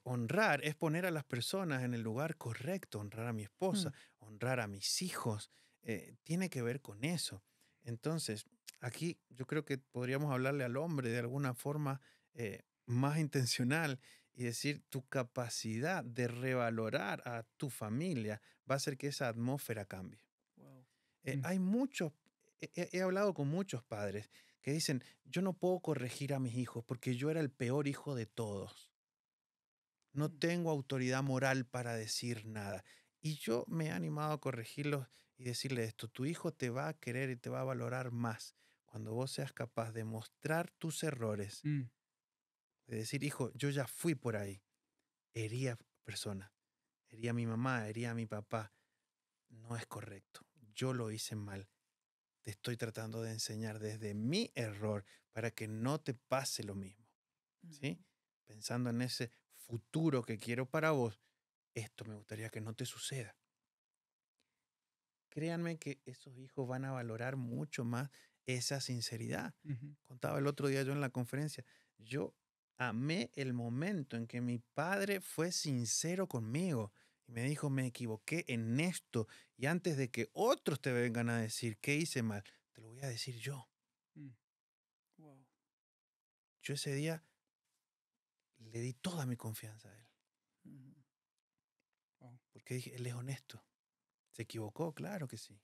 Speaker 1: honrar es poner a las personas en el lugar correcto, honrar a mi esposa, honrar a mis hijos, tiene que ver con eso. Entonces, aquí yo creo que podríamos hablarle al hombre de alguna forma más intencional y decir, tu capacidad de revalorar a tu familia va a hacer que esa atmósfera cambie.
Speaker 3: Wow.
Speaker 1: Hay muchos, he hablado con muchos padres que dicen, yo no puedo corregir a mis hijos porque yo era el peor hijo de todos. No tengo autoridad moral para decir nada. Y yo me he animado a corregirlos y decirle esto, tu hijo te va a querer y te va a valorar más cuando vos seas capaz de mostrar tus errores, de decir, hijo, yo ya fui por ahí, hería personas, hería a mi mamá, hería a mi papá. No es correcto, yo lo hice mal. Te estoy tratando de enseñar desde mi error para que no te pase lo mismo, ¿sí? Pensando en ese futuro que quiero para vos, esto me gustaría que no te suceda. Créanme que esos hijos van a valorar mucho más esa sinceridad. Contaba el otro día yo en la conferencia, yo amé el momento en que mi padre fue sincero conmigo y me dijo, me equivoqué en esto y antes de que otros te vengan a decir qué hice mal, te lo voy a decir yo.
Speaker 3: Wow.
Speaker 1: Yo ese día le di toda mi confianza a él, porque dije, él es honesto. ¿Se equivocó? Claro que sí.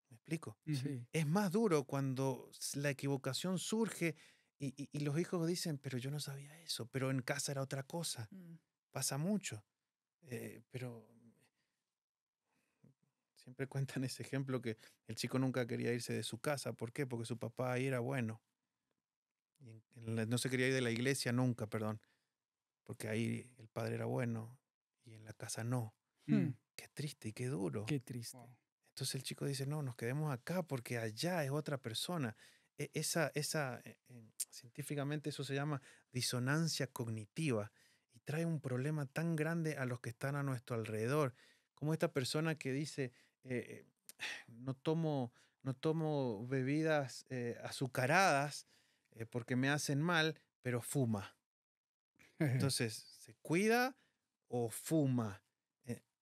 Speaker 1: ¿Me explico?
Speaker 3: Sí.
Speaker 1: Es más duro cuando la equivocación surge y los hijos dicen, pero yo no sabía eso, pero en casa era otra cosa. Pasa mucho. Pero siempre cuentan ese ejemplo que el chico nunca quería irse de su casa. ¿Por qué? Porque su papá ahí era bueno. Y no se quería ir de la iglesia nunca, perdón, porque ahí el padre era bueno y en la casa no. Qué triste y qué duro.
Speaker 3: Qué triste.
Speaker 1: Entonces el chico dice, no, nos quedemos acá porque allá es otra persona. Científicamente eso se llama disonancia cognitiva y trae un problema tan grande a los que están a nuestro alrededor, como esta persona que dice, eh, no tomo, no tomo bebidas azucaradas porque me hacen mal, pero fuma. Entonces, ¿se cuida o fuma?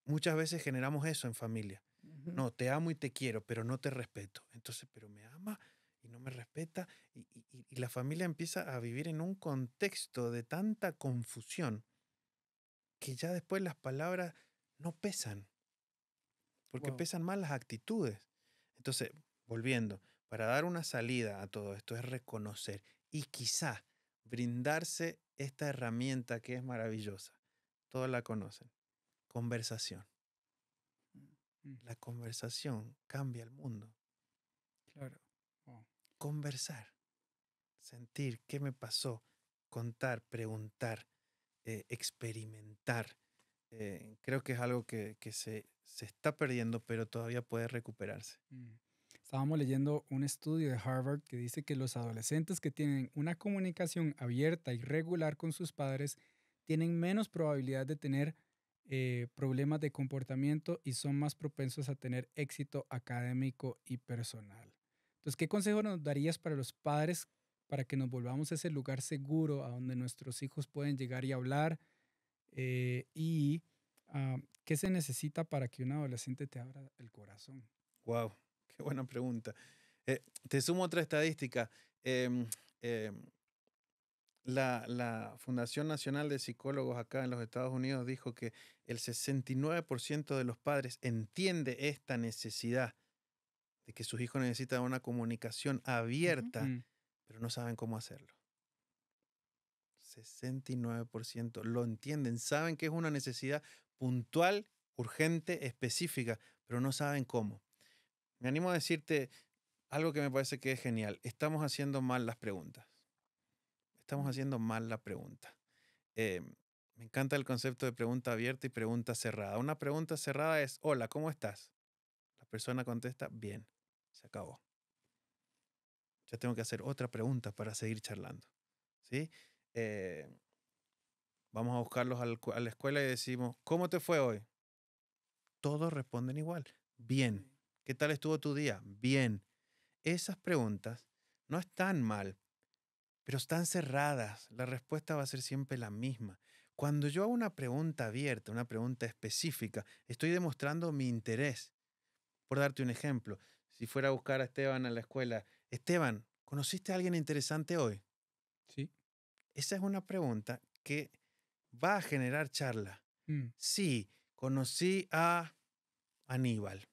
Speaker 1: Muchas veces generamos eso en familia. No, te amo y te quiero, pero no te respeto. Entonces, pero me ama y no me respeta. Y la familia empieza a vivir en un contexto de tanta confusión que ya después las palabras no pesan, porque
Speaker 3: Wow.
Speaker 1: pesan más las actitudes. Entonces, volviendo, para dar una salida a todo esto es reconocer y quizá brindarse esta herramienta que es maravillosa. Todos la conocen. Conversación. La conversación cambia el mundo.
Speaker 3: Claro.
Speaker 1: Conversar, sentir qué me pasó, contar, preguntar, experimentar. Creo que es algo que se está perdiendo, pero todavía puede recuperarse.
Speaker 2: Estábamos leyendo un estudio de Harvard que dice que los adolescentes que tienen una comunicación abierta y regular con sus padres tienen menos probabilidad de tener problemas de comportamiento y son más propensos a tener éxito académico y personal. Entonces, ¿qué consejo nos darías para los padres para que nos volvamos a ese lugar seguro a donde nuestros hijos pueden llegar y hablar? Y ¿qué se necesita para que un adolescente te abra el corazón?
Speaker 1: Wow, qué buena pregunta. Te sumo otra estadística. Em, em, la Fundación Nacional de Psicólogos acá en los Estados Unidos dijo que el 69% de los padres entiende esta necesidad de que sus hijos necesitan una comunicación abierta, pero no saben cómo hacerlo. 69% lo entienden, saben que es una necesidad puntual, urgente, específica, pero no saben cómo. Me animo a decirte, algo que me parece que es genial. Estamos haciendo mal las preguntas. Estamos haciendo mal la pregunta. Eh, Me encanta el concepto de pregunta abierta y pregunta cerrada. Una pregunta cerrada es, hola, ¿cómo estás? La persona contesta, bien, se acabó. Ya tengo que hacer otra pregunta para seguir charlando. ¿Sí? Eh, Vamos a buscarlos a la escuela y decimos, ¿cómo te fue hoy? Todos responden igual. Bien. ¿Qué tal estuvo tu día? Bien. Esas preguntas no están mal, pero están cerradas. La respuesta va a ser siempre la misma. Cuando yo hago una pregunta abierta, una pregunta específica, estoy demostrando mi interés. Por darte un ejemplo, si fuera a buscar a Esteban a la escuela, Esteban, ¿conociste a alguien interesante hoy?
Speaker 2: Sí.
Speaker 1: Esa es una pregunta que va a generar charla.
Speaker 2: Mm.
Speaker 1: Sí, conocí a Aníbal.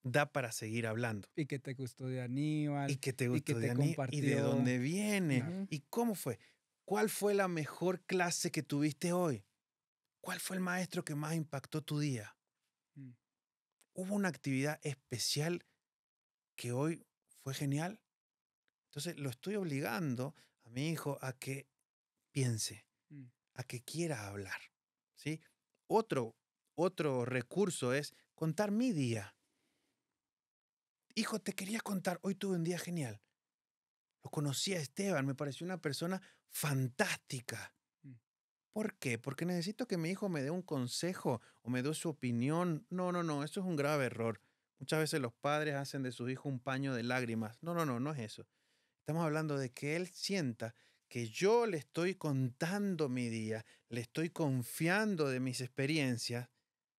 Speaker 1: Da para seguir hablando.
Speaker 2: ¿Y qué te gustó de
Speaker 1: ¿Y
Speaker 2: Aníbal?
Speaker 1: qué te
Speaker 2: ¿Y qué
Speaker 1: gustó de
Speaker 2: te
Speaker 1: Aníbal? ¿Y de
Speaker 2: compartió?
Speaker 1: dónde viene?
Speaker 2: Claro.
Speaker 1: ¿Y cómo fue? ¿Cuál fue la mejor clase que tuviste hoy? ¿Cuál fue el maestro que más impactó tu día?
Speaker 2: Mm.
Speaker 1: ¿Hubo una actividad especial que hoy fue genial? Entonces lo estoy obligando a mi hijo a que piense,
Speaker 2: Mm.
Speaker 1: a que quiera hablar. ¿Sí? Otro, otro recurso es contar mi día. Hijo, te quería contar, hoy tuve un día genial. Lo conocí a Esteban, me pareció una persona fantástica.
Speaker 2: Mm.
Speaker 1: ¿Por qué? Porque necesito que mi hijo me dé un consejo o me dé su opinión. No, no, no, eso es un grave error. Muchas veces los padres hacen de su hijo un paño de lágrimas. No, no, no, no es eso. Estamos hablando de que él sienta que yo le estoy contando mi día, le estoy confiando de mis experiencias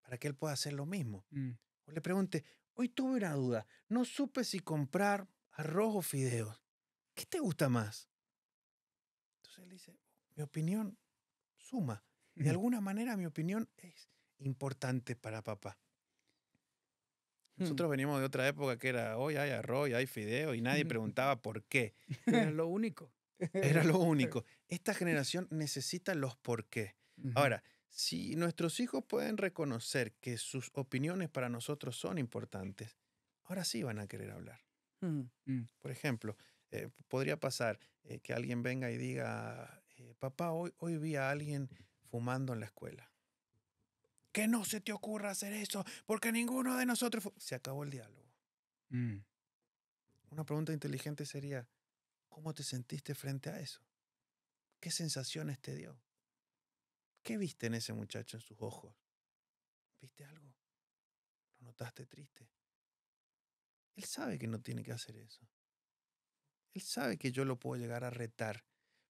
Speaker 1: para que él pueda hacer lo mismo.
Speaker 2: Mm.
Speaker 1: O le pregunte, hoy tuve una duda, no supe si comprar arroz o fideos. ¿Qué te gusta más? Entonces él dice, mi opinión suma. De
Speaker 2: Mm.
Speaker 1: alguna manera mi opinión es importante para papá.
Speaker 3: Mm.
Speaker 1: Nosotros venimos de otra época que era, hoy hay arroz y hay fideo y nadie preguntaba por qué.
Speaker 3: Era lo único.
Speaker 1: Era lo único. Esta generación necesita los por qué.
Speaker 3: Ujú.
Speaker 1: Ahora, si nuestros hijos pueden reconocer que sus opiniones para nosotros son importantes, ahora sí van a querer hablar.
Speaker 3: Mm.
Speaker 2: Mm.
Speaker 1: Por ejemplo, podría pasar que alguien venga y diga, papá, hoy vi a alguien fumando en la escuela. Que no se te ocurra hacer eso, porque ninguno de nosotros... Se acabó el diálogo.
Speaker 2: Mm.
Speaker 1: Una pregunta inteligente sería, ¿cómo te sentiste frente a eso? ¿Qué sensaciones te dio? ¿Qué viste en ese muchacho en sus ojos? ¿Viste algo? ¿Lo notaste triste? Él sabe que no tiene que hacer eso. Él sabe que yo lo puedo llegar a retar.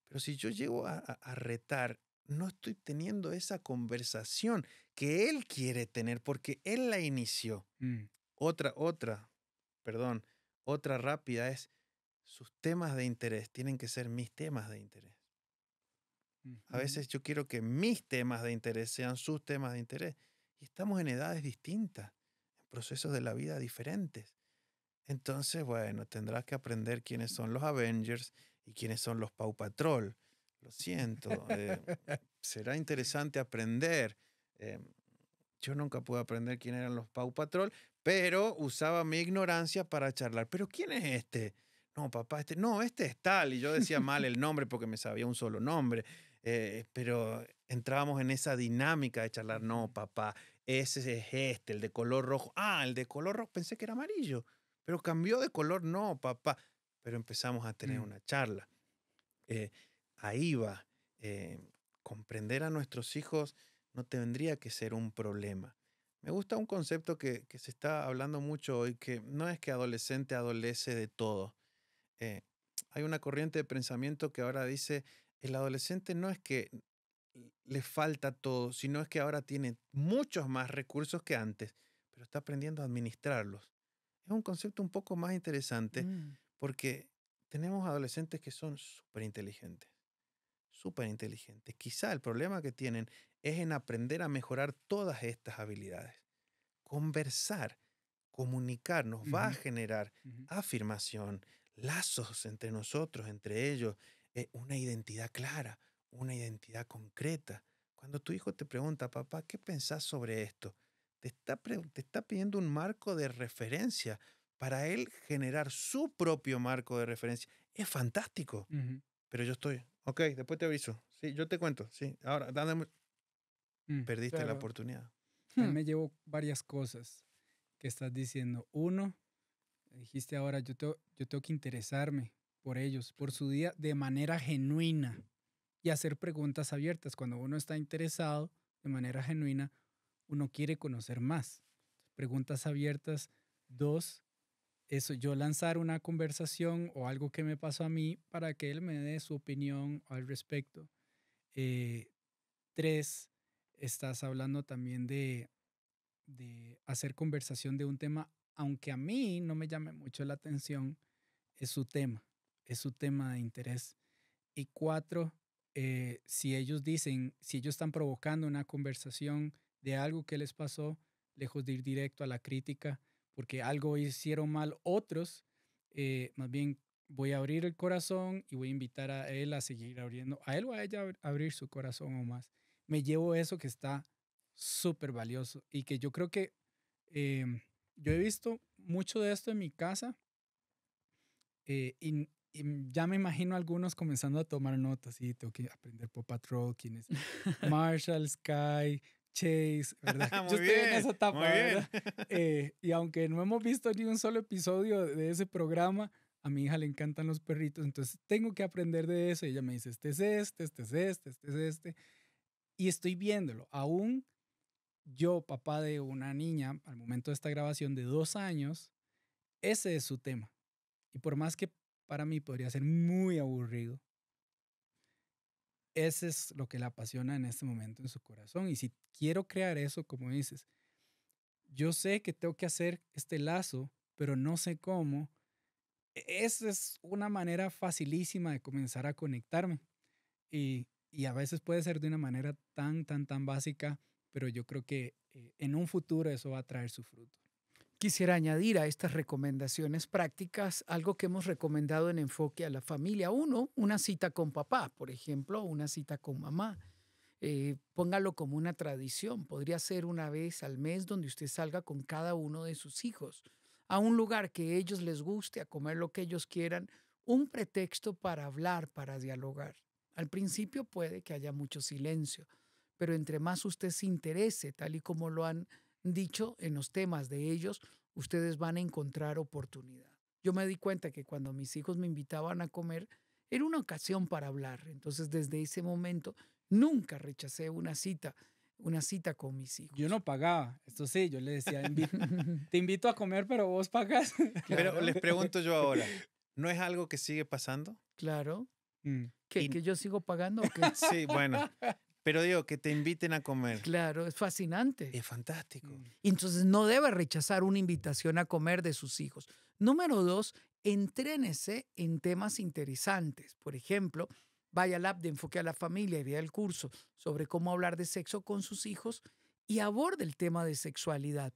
Speaker 1: Pero si yo llego a retar, no estoy teniendo esa conversación que él quiere tener porque él la inició.
Speaker 2: Mm.
Speaker 1: Perdón, otra rápida es, sus temas de interés tienen que ser mis temas de interés. A
Speaker 2: Ujú.
Speaker 1: veces yo quiero que mis temas de interés sean sus temas de interés. Y estamos en edades distintas, en procesos de la vida diferentes. Entonces, bueno, tendrás que aprender quiénes son los Avengers y quiénes son los Paw Patrol. Lo siento, será interesante aprender. Eh, yo nunca pude aprender quién eran los Paw Patrol, pero usaba mi ignorancia para charlar. ¿Pero quién es este? No, papá, este es tal. Y yo decía mal el nombre porque me sabía un solo nombre. Pero entrábamos en esa dinámica de charlar. No,
Speaker 2: Ujú.
Speaker 1: papá, ese es este, el de color rojo. Ah, el de color rojo, pensé que era amarillo, pero cambió de color. No, papá. Pero empezamos a tener
Speaker 2: Mm.
Speaker 1: una charla. Eh, Ahí va. eh, Comprender a nuestros hijos no tendría que ser un problema. Me gusta un concepto que se está hablando mucho hoy, que no es que adolescente adolece de todo. Eh, Hay una corriente de pensamiento que ahora dice, el adolescente no es que le falta todo, sino es que ahora tiene muchos más recursos que antes, pero está aprendiendo a administrarlos. Es un concepto un poco más interesante
Speaker 3: Mm.
Speaker 1: porque tenemos adolescentes que son súper inteligentes, súper inteligentes. Quizá el problema que tienen es en aprender a mejorar todas estas habilidades. Conversar, comunicarnos va a
Speaker 2: Ujú.
Speaker 1: generar
Speaker 2: Ujú.
Speaker 1: afirmación, lazos entre nosotros, entre ellos, una identidad clara, una identidad concreta. Cuando tu hijo te pregunta, papá, ¿qué pensás sobre esto? Te está pidiendo un marco de referencia para él generar su propio marco de referencia es fantástico.
Speaker 2: Ujú.
Speaker 1: Pero yo estoy, ok, después te aviso. Sí, yo te cuento. Sí, ahora, perdiste la
Speaker 3: Claro.
Speaker 1: oportunidad.
Speaker 2: Ahí me llevo varias cosas que estás diciendo. Uno, dijiste ahora, yo tengo que interesarme por ellos, por su día, de manera genuina y hacer preguntas abiertas. Cuando uno está interesado de manera genuina, uno quiere conocer más. Preguntas abiertas. Dos, eso, yo lanzar una conversación o algo que me pasó a mí para que él me dé su opinión al respecto. Eh, Tres, estás hablando también de hacer conversación de un tema, aunque a mí no me llame mucho la atención, es su tema de interés. Y cuatro, si ellos dicen, si ellos están provocando una conversación de algo que les pasó, lejos de ir directo a la crítica, porque algo hicieron mal otros, más bien voy a abrir el corazón y voy a invitar a él a seguir abriendo, a él o a ella a abrir su corazón o más. Me llevo eso que está súper valioso y que yo creo que yo he visto mucho de esto en mi casa y ya me imagino algunos comenzando a tomar notas y tengo que aprender Paw Patrol, quién es Marshall, Sky, Chase, ¿verdad? Yo
Speaker 1: Muy
Speaker 2: estoy en
Speaker 1: bien,
Speaker 2: esa etapa,
Speaker 1: muy bien.
Speaker 2: ¿verdad? Y aunque no hemos visto ni un solo episodio de ese programa, a mi hija le encantan los perritos, entonces tengo que aprender de eso. Y ella me dice, este es este, este es este, este es este. Y estoy viéndolo. Aún yo, papá de una niña, al momento de esta grabación de 2 años, ese es su tema. Y por más que para mí podría ser muy aburrido, ese es lo que la apasiona en este momento en su corazón. Y si quiero crear eso, como dices, yo sé que tengo que hacer este lazo, pero no sé cómo. Esa es una manera facilísima de comenzar a conectarme. Y a veces puede ser de una manera tan básica, pero yo creo que en un futuro eso va a traer su fruto.
Speaker 3: Quisiera añadir a estas recomendaciones prácticas algo que hemos recomendado en Enfoque a la Familia. Uno, una cita con papá, por ejemplo, una cita con mamá. Póngalo como una tradición. Podría ser una vez al mes donde usted salga con cada uno de sus hijos a un lugar que a ellos les guste, a comer lo que ellos quieran, un pretexto para hablar, para dialogar. Al principio puede que haya mucho silencio, pero entre más usted se interese, tal y como lo han dicho en los temas de ellos, ustedes van a encontrar oportunidad. Yo me di cuenta que cuando mis hijos me invitaban a comer, era una ocasión para hablar. Entonces, desde ese momento, nunca rechacé una cita con mis hijos.
Speaker 2: Yo no pagaba, esto sí, yo le decía, te invito a comer, pero vos pagas.
Speaker 1: Pero
Speaker 3: Claro.
Speaker 1: les pregunto yo ahora, ¿no es algo que sigue pasando?
Speaker 3: Claro.
Speaker 2: Mm.
Speaker 1: Y-
Speaker 3: ¿Que yo sigo pagando o qué?
Speaker 1: Sí, bueno, pero digo, que te inviten a comer.
Speaker 3: Claro, es fascinante.
Speaker 1: Es fantástico.
Speaker 2: Mm.
Speaker 3: Y entonces no debe rechazar una invitación a comer de sus hijos. Número 2, entrénese en temas interesantes. Por ejemplo, vaya al app de Enfoque a la Familia y vea el curso sobre cómo hablar de sexo con sus hijos y aborde el tema de sexualidad,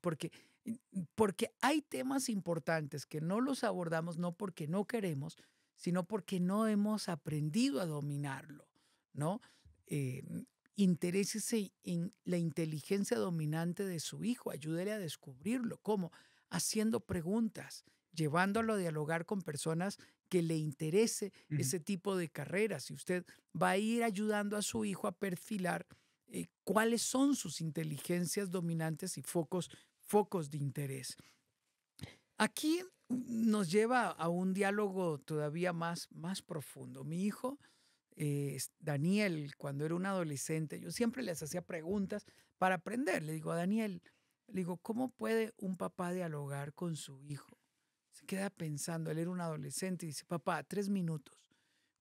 Speaker 3: porque hay temas importantes que no los abordamos no porque no queremos, sino porque no hemos aprendido a dominarlo, ¿no? Eh, Interésese en la inteligencia dominante de su hijo, ayúdele a descubrirlo. ¿Cómo? Haciendo preguntas, llevándolo a dialogar con personas que le interese
Speaker 2: Ujú.
Speaker 3: ese tipo de carreras. Y usted va a ir ayudando a su hijo a perfilar cuáles son sus inteligencias dominantes y focos de interés. Aquí nos lleva a un diálogo todavía más profundo. Mi hijo Daniel, cuando era un adolescente, yo siempre les hacía preguntas para aprender. Le digo a Daniel, ¿cómo puede un papá dialogar con su hijo? Se queda pensando, él era un adolescente y dice, papá, 3 minutos.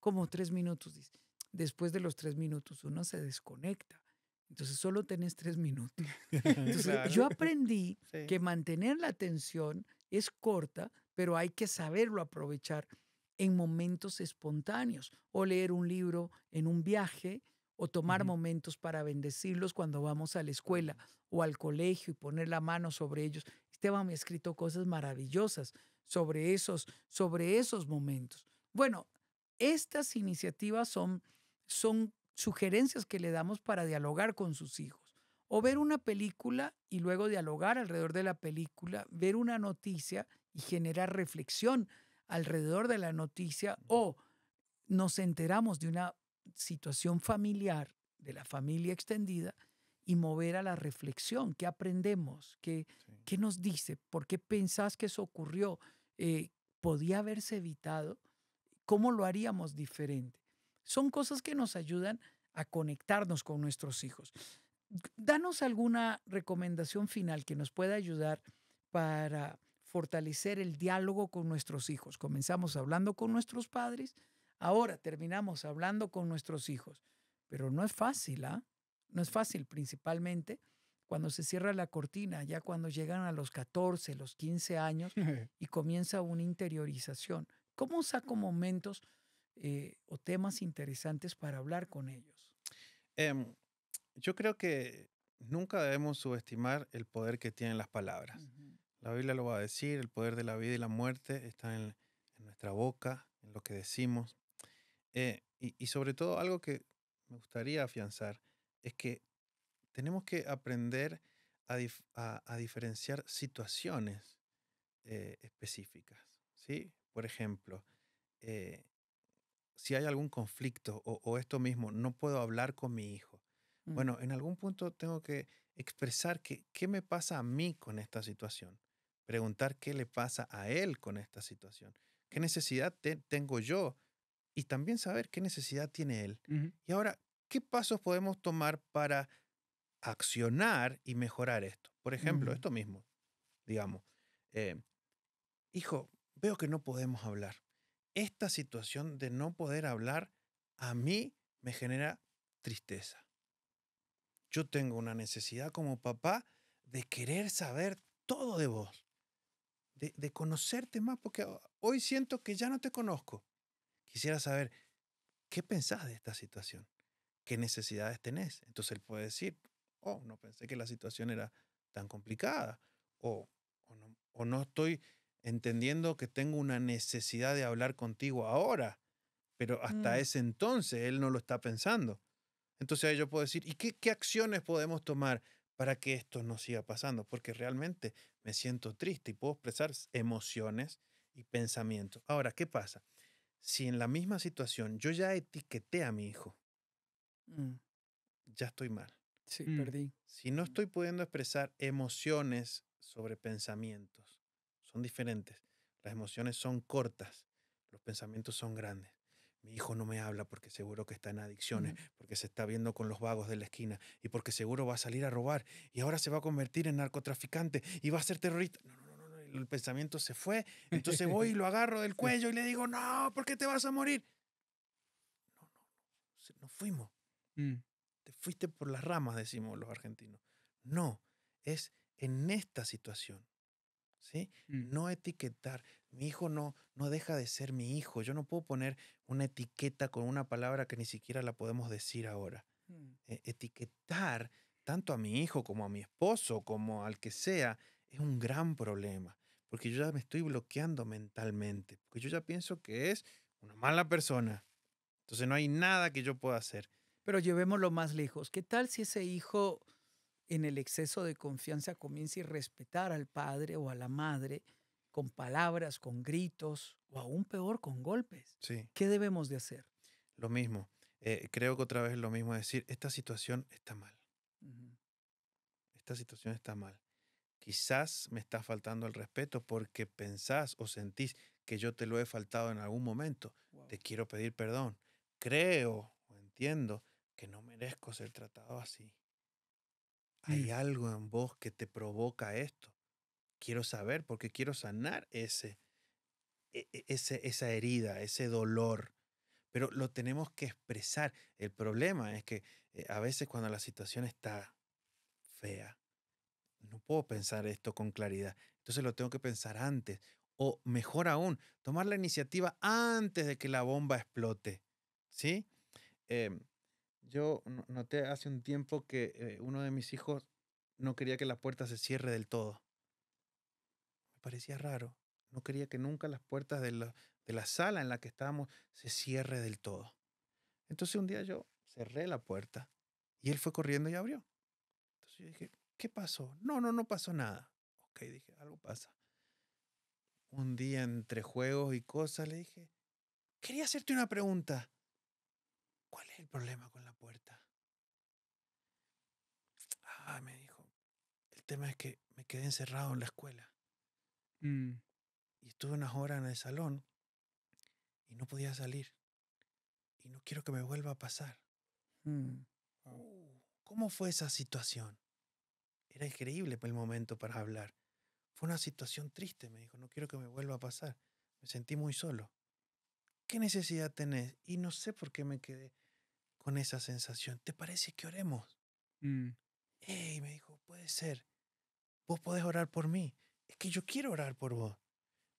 Speaker 3: ¿Cómo 3 minutos? Dice, después de los 3 minutos uno se desconecta. Entonces solo tenés 3 minutos. Entonces
Speaker 1: Claro.
Speaker 3: yo aprendí
Speaker 1: Sí.
Speaker 3: que mantener la atención es corta, pero hay que saberlo aprovechar en momentos espontáneos, o leer un libro en un viaje, o tomar
Speaker 2: Ujú.
Speaker 3: momentos para bendecirlos cuando vamos a la escuela o al colegio y poner la mano sobre ellos. Esteban me ha escrito cosas maravillosas sobre esos momentos. Bueno, estas iniciativas son sugerencias que le damos para dialogar con sus hijos. O ver una película y luego dialogar alrededor de la película, ver una noticia y generar reflexión alrededor de la noticia, o nos enteramos de una situación familiar, de la familia extendida, y mover a la reflexión. ¿Qué aprendemos? ¿Qué,
Speaker 1: Sí.
Speaker 3: qué nos dice? ¿Por qué pensás que eso ocurrió? ¿Podía haberse evitado? ¿Cómo lo haríamos diferente? Son cosas que nos ayudan a conectarnos con nuestros hijos. Danos alguna recomendación final que nos pueda ayudar para fortalecer el diálogo con nuestros hijos. Comenzamos hablando con nuestros padres, ahora terminamos hablando con nuestros hijos. Pero no es fácil, ¿ah? No es fácil, principalmente cuando se cierra la cortina, ya cuando llegan a los 14, los 15 años y comienza una interiorización. ¿Cómo saco momentos o temas interesantes para hablar con ellos?
Speaker 1: Em, yo creo que nunca debemos subestimar el poder que tienen las palabras.
Speaker 3: Ujú.
Speaker 1: La Biblia lo va a decir, el poder de la vida y la muerte está en nuestra boca, en lo que decimos. Y sobre todo algo que me gustaría afianzar es que tenemos que aprender a diferenciar situaciones específicas, ¿sí? Por ejemplo, eh, si hay algún conflicto o esto mismo, no puedo hablar con mi hijo.
Speaker 3: Mm,
Speaker 1: Bueno, en algún punto tengo que expresar qué me pasa a mí con esta situación. Preguntar qué le pasa a él con esta situación. ¿Qué necesidad tengo yo? Y también saber qué necesidad tiene él.
Speaker 2: Ujú.
Speaker 1: Y ahora, ¿qué pasos podemos tomar para accionar y mejorar esto? Por ejemplo,
Speaker 3: mm,
Speaker 1: esto mismo, digamos, eh, hijo, veo que no podemos hablar. Esta situación de no poder hablar a mí me genera tristeza. Yo tengo una necesidad como papá de querer saber todo de vos, de conocerte más, porque hoy siento que ya no te conozco. Quisiera saber qué pensás de esta situación, qué necesidades tenés. Entonces él puede decir, oh, no pensé que la situación era tan complicada, o no estoy entendiendo que tengo una necesidad de hablar contigo ahora, pero hasta
Speaker 3: mm,
Speaker 1: ese entonces él no lo está pensando. Entonces ahí yo puedo decir, ¿y qué acciones podemos tomar para que esto no siga pasando? Porque realmente me siento triste y puedo expresar emociones y pensamientos. Ahora, ¿qué pasa? Si en la misma situación yo ya etiqueté a mi hijo,
Speaker 3: mm.
Speaker 1: ya estoy mal.
Speaker 3: Sí,
Speaker 2: Mm,
Speaker 3: perdí.
Speaker 1: Si no estoy pudiendo expresar emociones sobre pensamientos, son diferentes. Las emociones son cortas, los pensamientos son grandes. Mi hijo no me habla porque seguro que está en adicciones,
Speaker 3: Mm.
Speaker 1: porque se está viendo con los vagos de la esquina y porque seguro va a salir a robar y ahora se va a convertir en narcotraficante y va a ser terrorista. No, no, no, no, el pensamiento se fue. Entonces voy y lo agarro del
Speaker 2: Sí.
Speaker 1: cuello y le digo, no, ¿por qué te vas a morir? No, no, no, nos fuimos.
Speaker 2: Mm,
Speaker 1: Te fuiste por las ramas, decimos los argentinos. No, es en esta situación, ¿sí?
Speaker 2: mm.
Speaker 1: No etiquetar. Mi hijo no deja de ser mi hijo. Yo no puedo poner una etiqueta con una palabra que ni siquiera la podemos decir ahora.
Speaker 3: Mm.
Speaker 1: Etiquetar tanto a mi hijo como a mi esposo, como al que sea, es un gran problema, porque yo ya me estoy bloqueando mentalmente, porque yo ya pienso que es una mala persona. Entonces no hay nada que yo pueda hacer.
Speaker 3: Pero llevémoslo más lejos. ¿Qué tal si ese hijo, en el exceso de confianza, comienza a irrespetar al padre o a la madre con palabras, con gritos o aún peor, con golpes?
Speaker 1: Sí.
Speaker 3: ¿Qué debemos de hacer?
Speaker 1: Lo mismo. Creo que otra vez es lo mismo decir, esta situación está mal,
Speaker 3: Ujú.
Speaker 1: esta situación está mal. Quizás me está faltando el respeto porque pensás o sentís que yo te lo he faltado en algún momento.
Speaker 3: Wow.
Speaker 1: Te quiero pedir perdón. Creo o entiendo que no merezco ser tratado así.
Speaker 2: Mm,
Speaker 1: Hay algo en vos que te provoca esto. Quiero saber porque quiero sanar esa herida, ese dolor, pero lo tenemos que expresar. El problema es que a veces cuando la situación está fea, no puedo pensar esto con claridad. Entonces lo tengo que pensar antes. O mejor aún, tomar la iniciativa antes de que la bomba explote. ¿Sí? Em, yo noté hace un tiempo que uno de mis hijos no quería que la puerta se cierre del todo. Me parecía raro. No quería que nunca las puertas de la sala en la que estábamos se cierre del todo. Entonces un día yo cerré la puerta y él fue corriendo y abrió. Entonces yo dije, ¿qué pasó? No, no, no pasó nada. Ok, dije, algo pasa. un día entre juegos y cosas le dije, quería hacerte una pregunta. ¿Cuál es el problema con la puerta? Ah, me dijo, el tema es que me quedé encerrado en la escuela
Speaker 2: Mm,
Speaker 1: y estuve unas horas en el salón y no podía salir y no quiero que me vuelva a pasar.
Speaker 3: Mm.
Speaker 1: ¿Cómo fue esa situación? Era increíble el momento para hablar. Fue una situación triste, me dijo, no quiero que me vuelva a pasar. Me sentí muy solo. ¿Qué necesidad tenés? Y no sé por qué me quedé con esa sensación. ¿Te parece que oremos?
Speaker 2: mm,
Speaker 1: Ey, me dijo, puede ser. Vos podés orar por mí. Es que yo quiero orar por vos.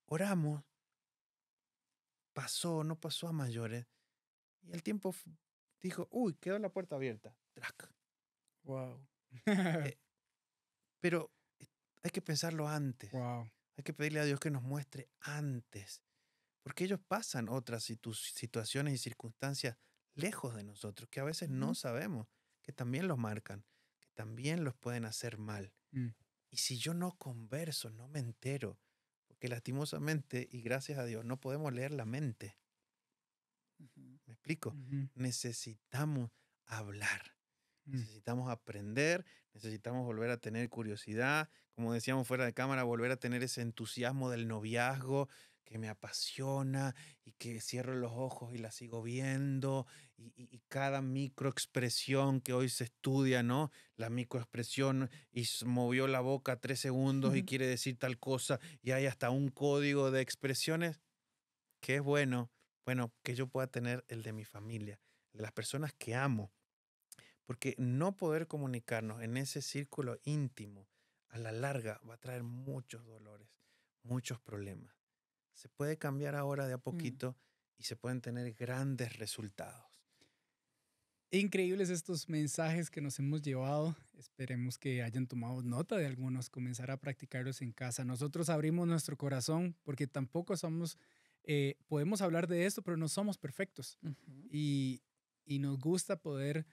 Speaker 1: Oramos. Pasó, no pasó a mayores. Y el tiempo dijo, uy, quedó la puerta abierta. Trac.
Speaker 2: wow.
Speaker 1: Eh, pero hay que pensarlo antes.
Speaker 2: Wow.
Speaker 1: Hay que pedirle a Dios que nos muestre antes. Porque ellos pasan otras situaciones y circunstancias lejos de nosotros, que a veces no
Speaker 3: Ujú.
Speaker 1: sabemos, que también los marcan, que también los pueden hacer mal.
Speaker 2: Mm,
Speaker 1: Y si yo no converso, no me entero, porque lastimosamente, y gracias a Dios, no podemos leer la mente.
Speaker 3: Ujú.
Speaker 1: ¿Me explico?
Speaker 2: ujú,
Speaker 1: Necesitamos hablar,
Speaker 2: mm,
Speaker 1: necesitamos aprender, necesitamos volver a tener curiosidad, como decíamos fuera de cámara, volver a tener ese entusiasmo del noviazgo que me apasiona y que cierro los ojos y la sigo viendo y cada microexpresión que hoy se estudia, ¿no? La microexpresión y movió la boca 3 segundos y quiere decir tal cosa y hay hasta un código de expresiones que es bueno, que yo pueda tener el de mi familia, el de las personas que amo, porque no poder comunicarnos en ese círculo íntimo a la larga va a traer muchos dolores, muchos problemas. Se puede cambiar ahora de a
Speaker 3: Mm.
Speaker 1: poquito y se pueden tener grandes resultados.
Speaker 2: Increíbles estos mensajes que nos hemos llevado. Esperemos que hayan tomado nota de algunos, comenzar a practicarlos en casa. Nosotros abrimos nuestro corazón porque tampoco somos, podemos hablar de esto, pero no somos perfectos.
Speaker 3: Ujú.
Speaker 2: Y, y nos gusta poder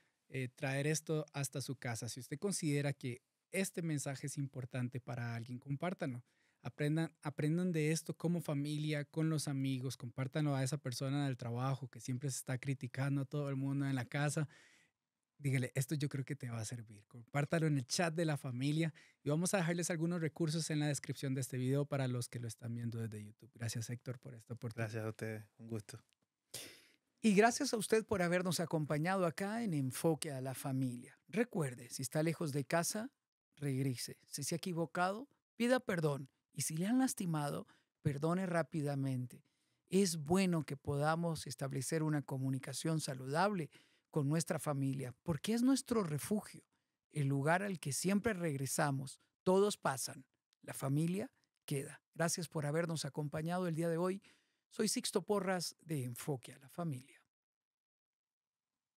Speaker 2: traer esto hasta su casa. Si usted considera que este mensaje es importante para alguien, compártanlo. Aprendan de esto como familia, con los amigos, compártanlo a esa persona del trabajo que siempre se está criticando a todo el mundo en la casa. Dígale, esto yo creo que te va a servir. Compártalo en el chat de la familia y vamos a dejarles algunos recursos en la descripción de este video para los que lo están viendo desde YouTube. Gracias, Héctor, por esta oportunidad.
Speaker 1: Gracias a ustedes, un gusto.
Speaker 3: Y gracias a usted por habernos acompañado acá en Enfoque a la Familia. Recuerde, si está lejos de casa, regrese. Si se ha equivocado, pida perdón. Y si le han lastimado, perdone rápidamente. Es bueno que podamos establecer una comunicación saludable con nuestra familia, porque es nuestro refugio, el lugar al que siempre regresamos. Todos pasan, la familia queda. Gracias por habernos acompañado el día de hoy. Soy Sixto Porras de Enfoque a la Familia.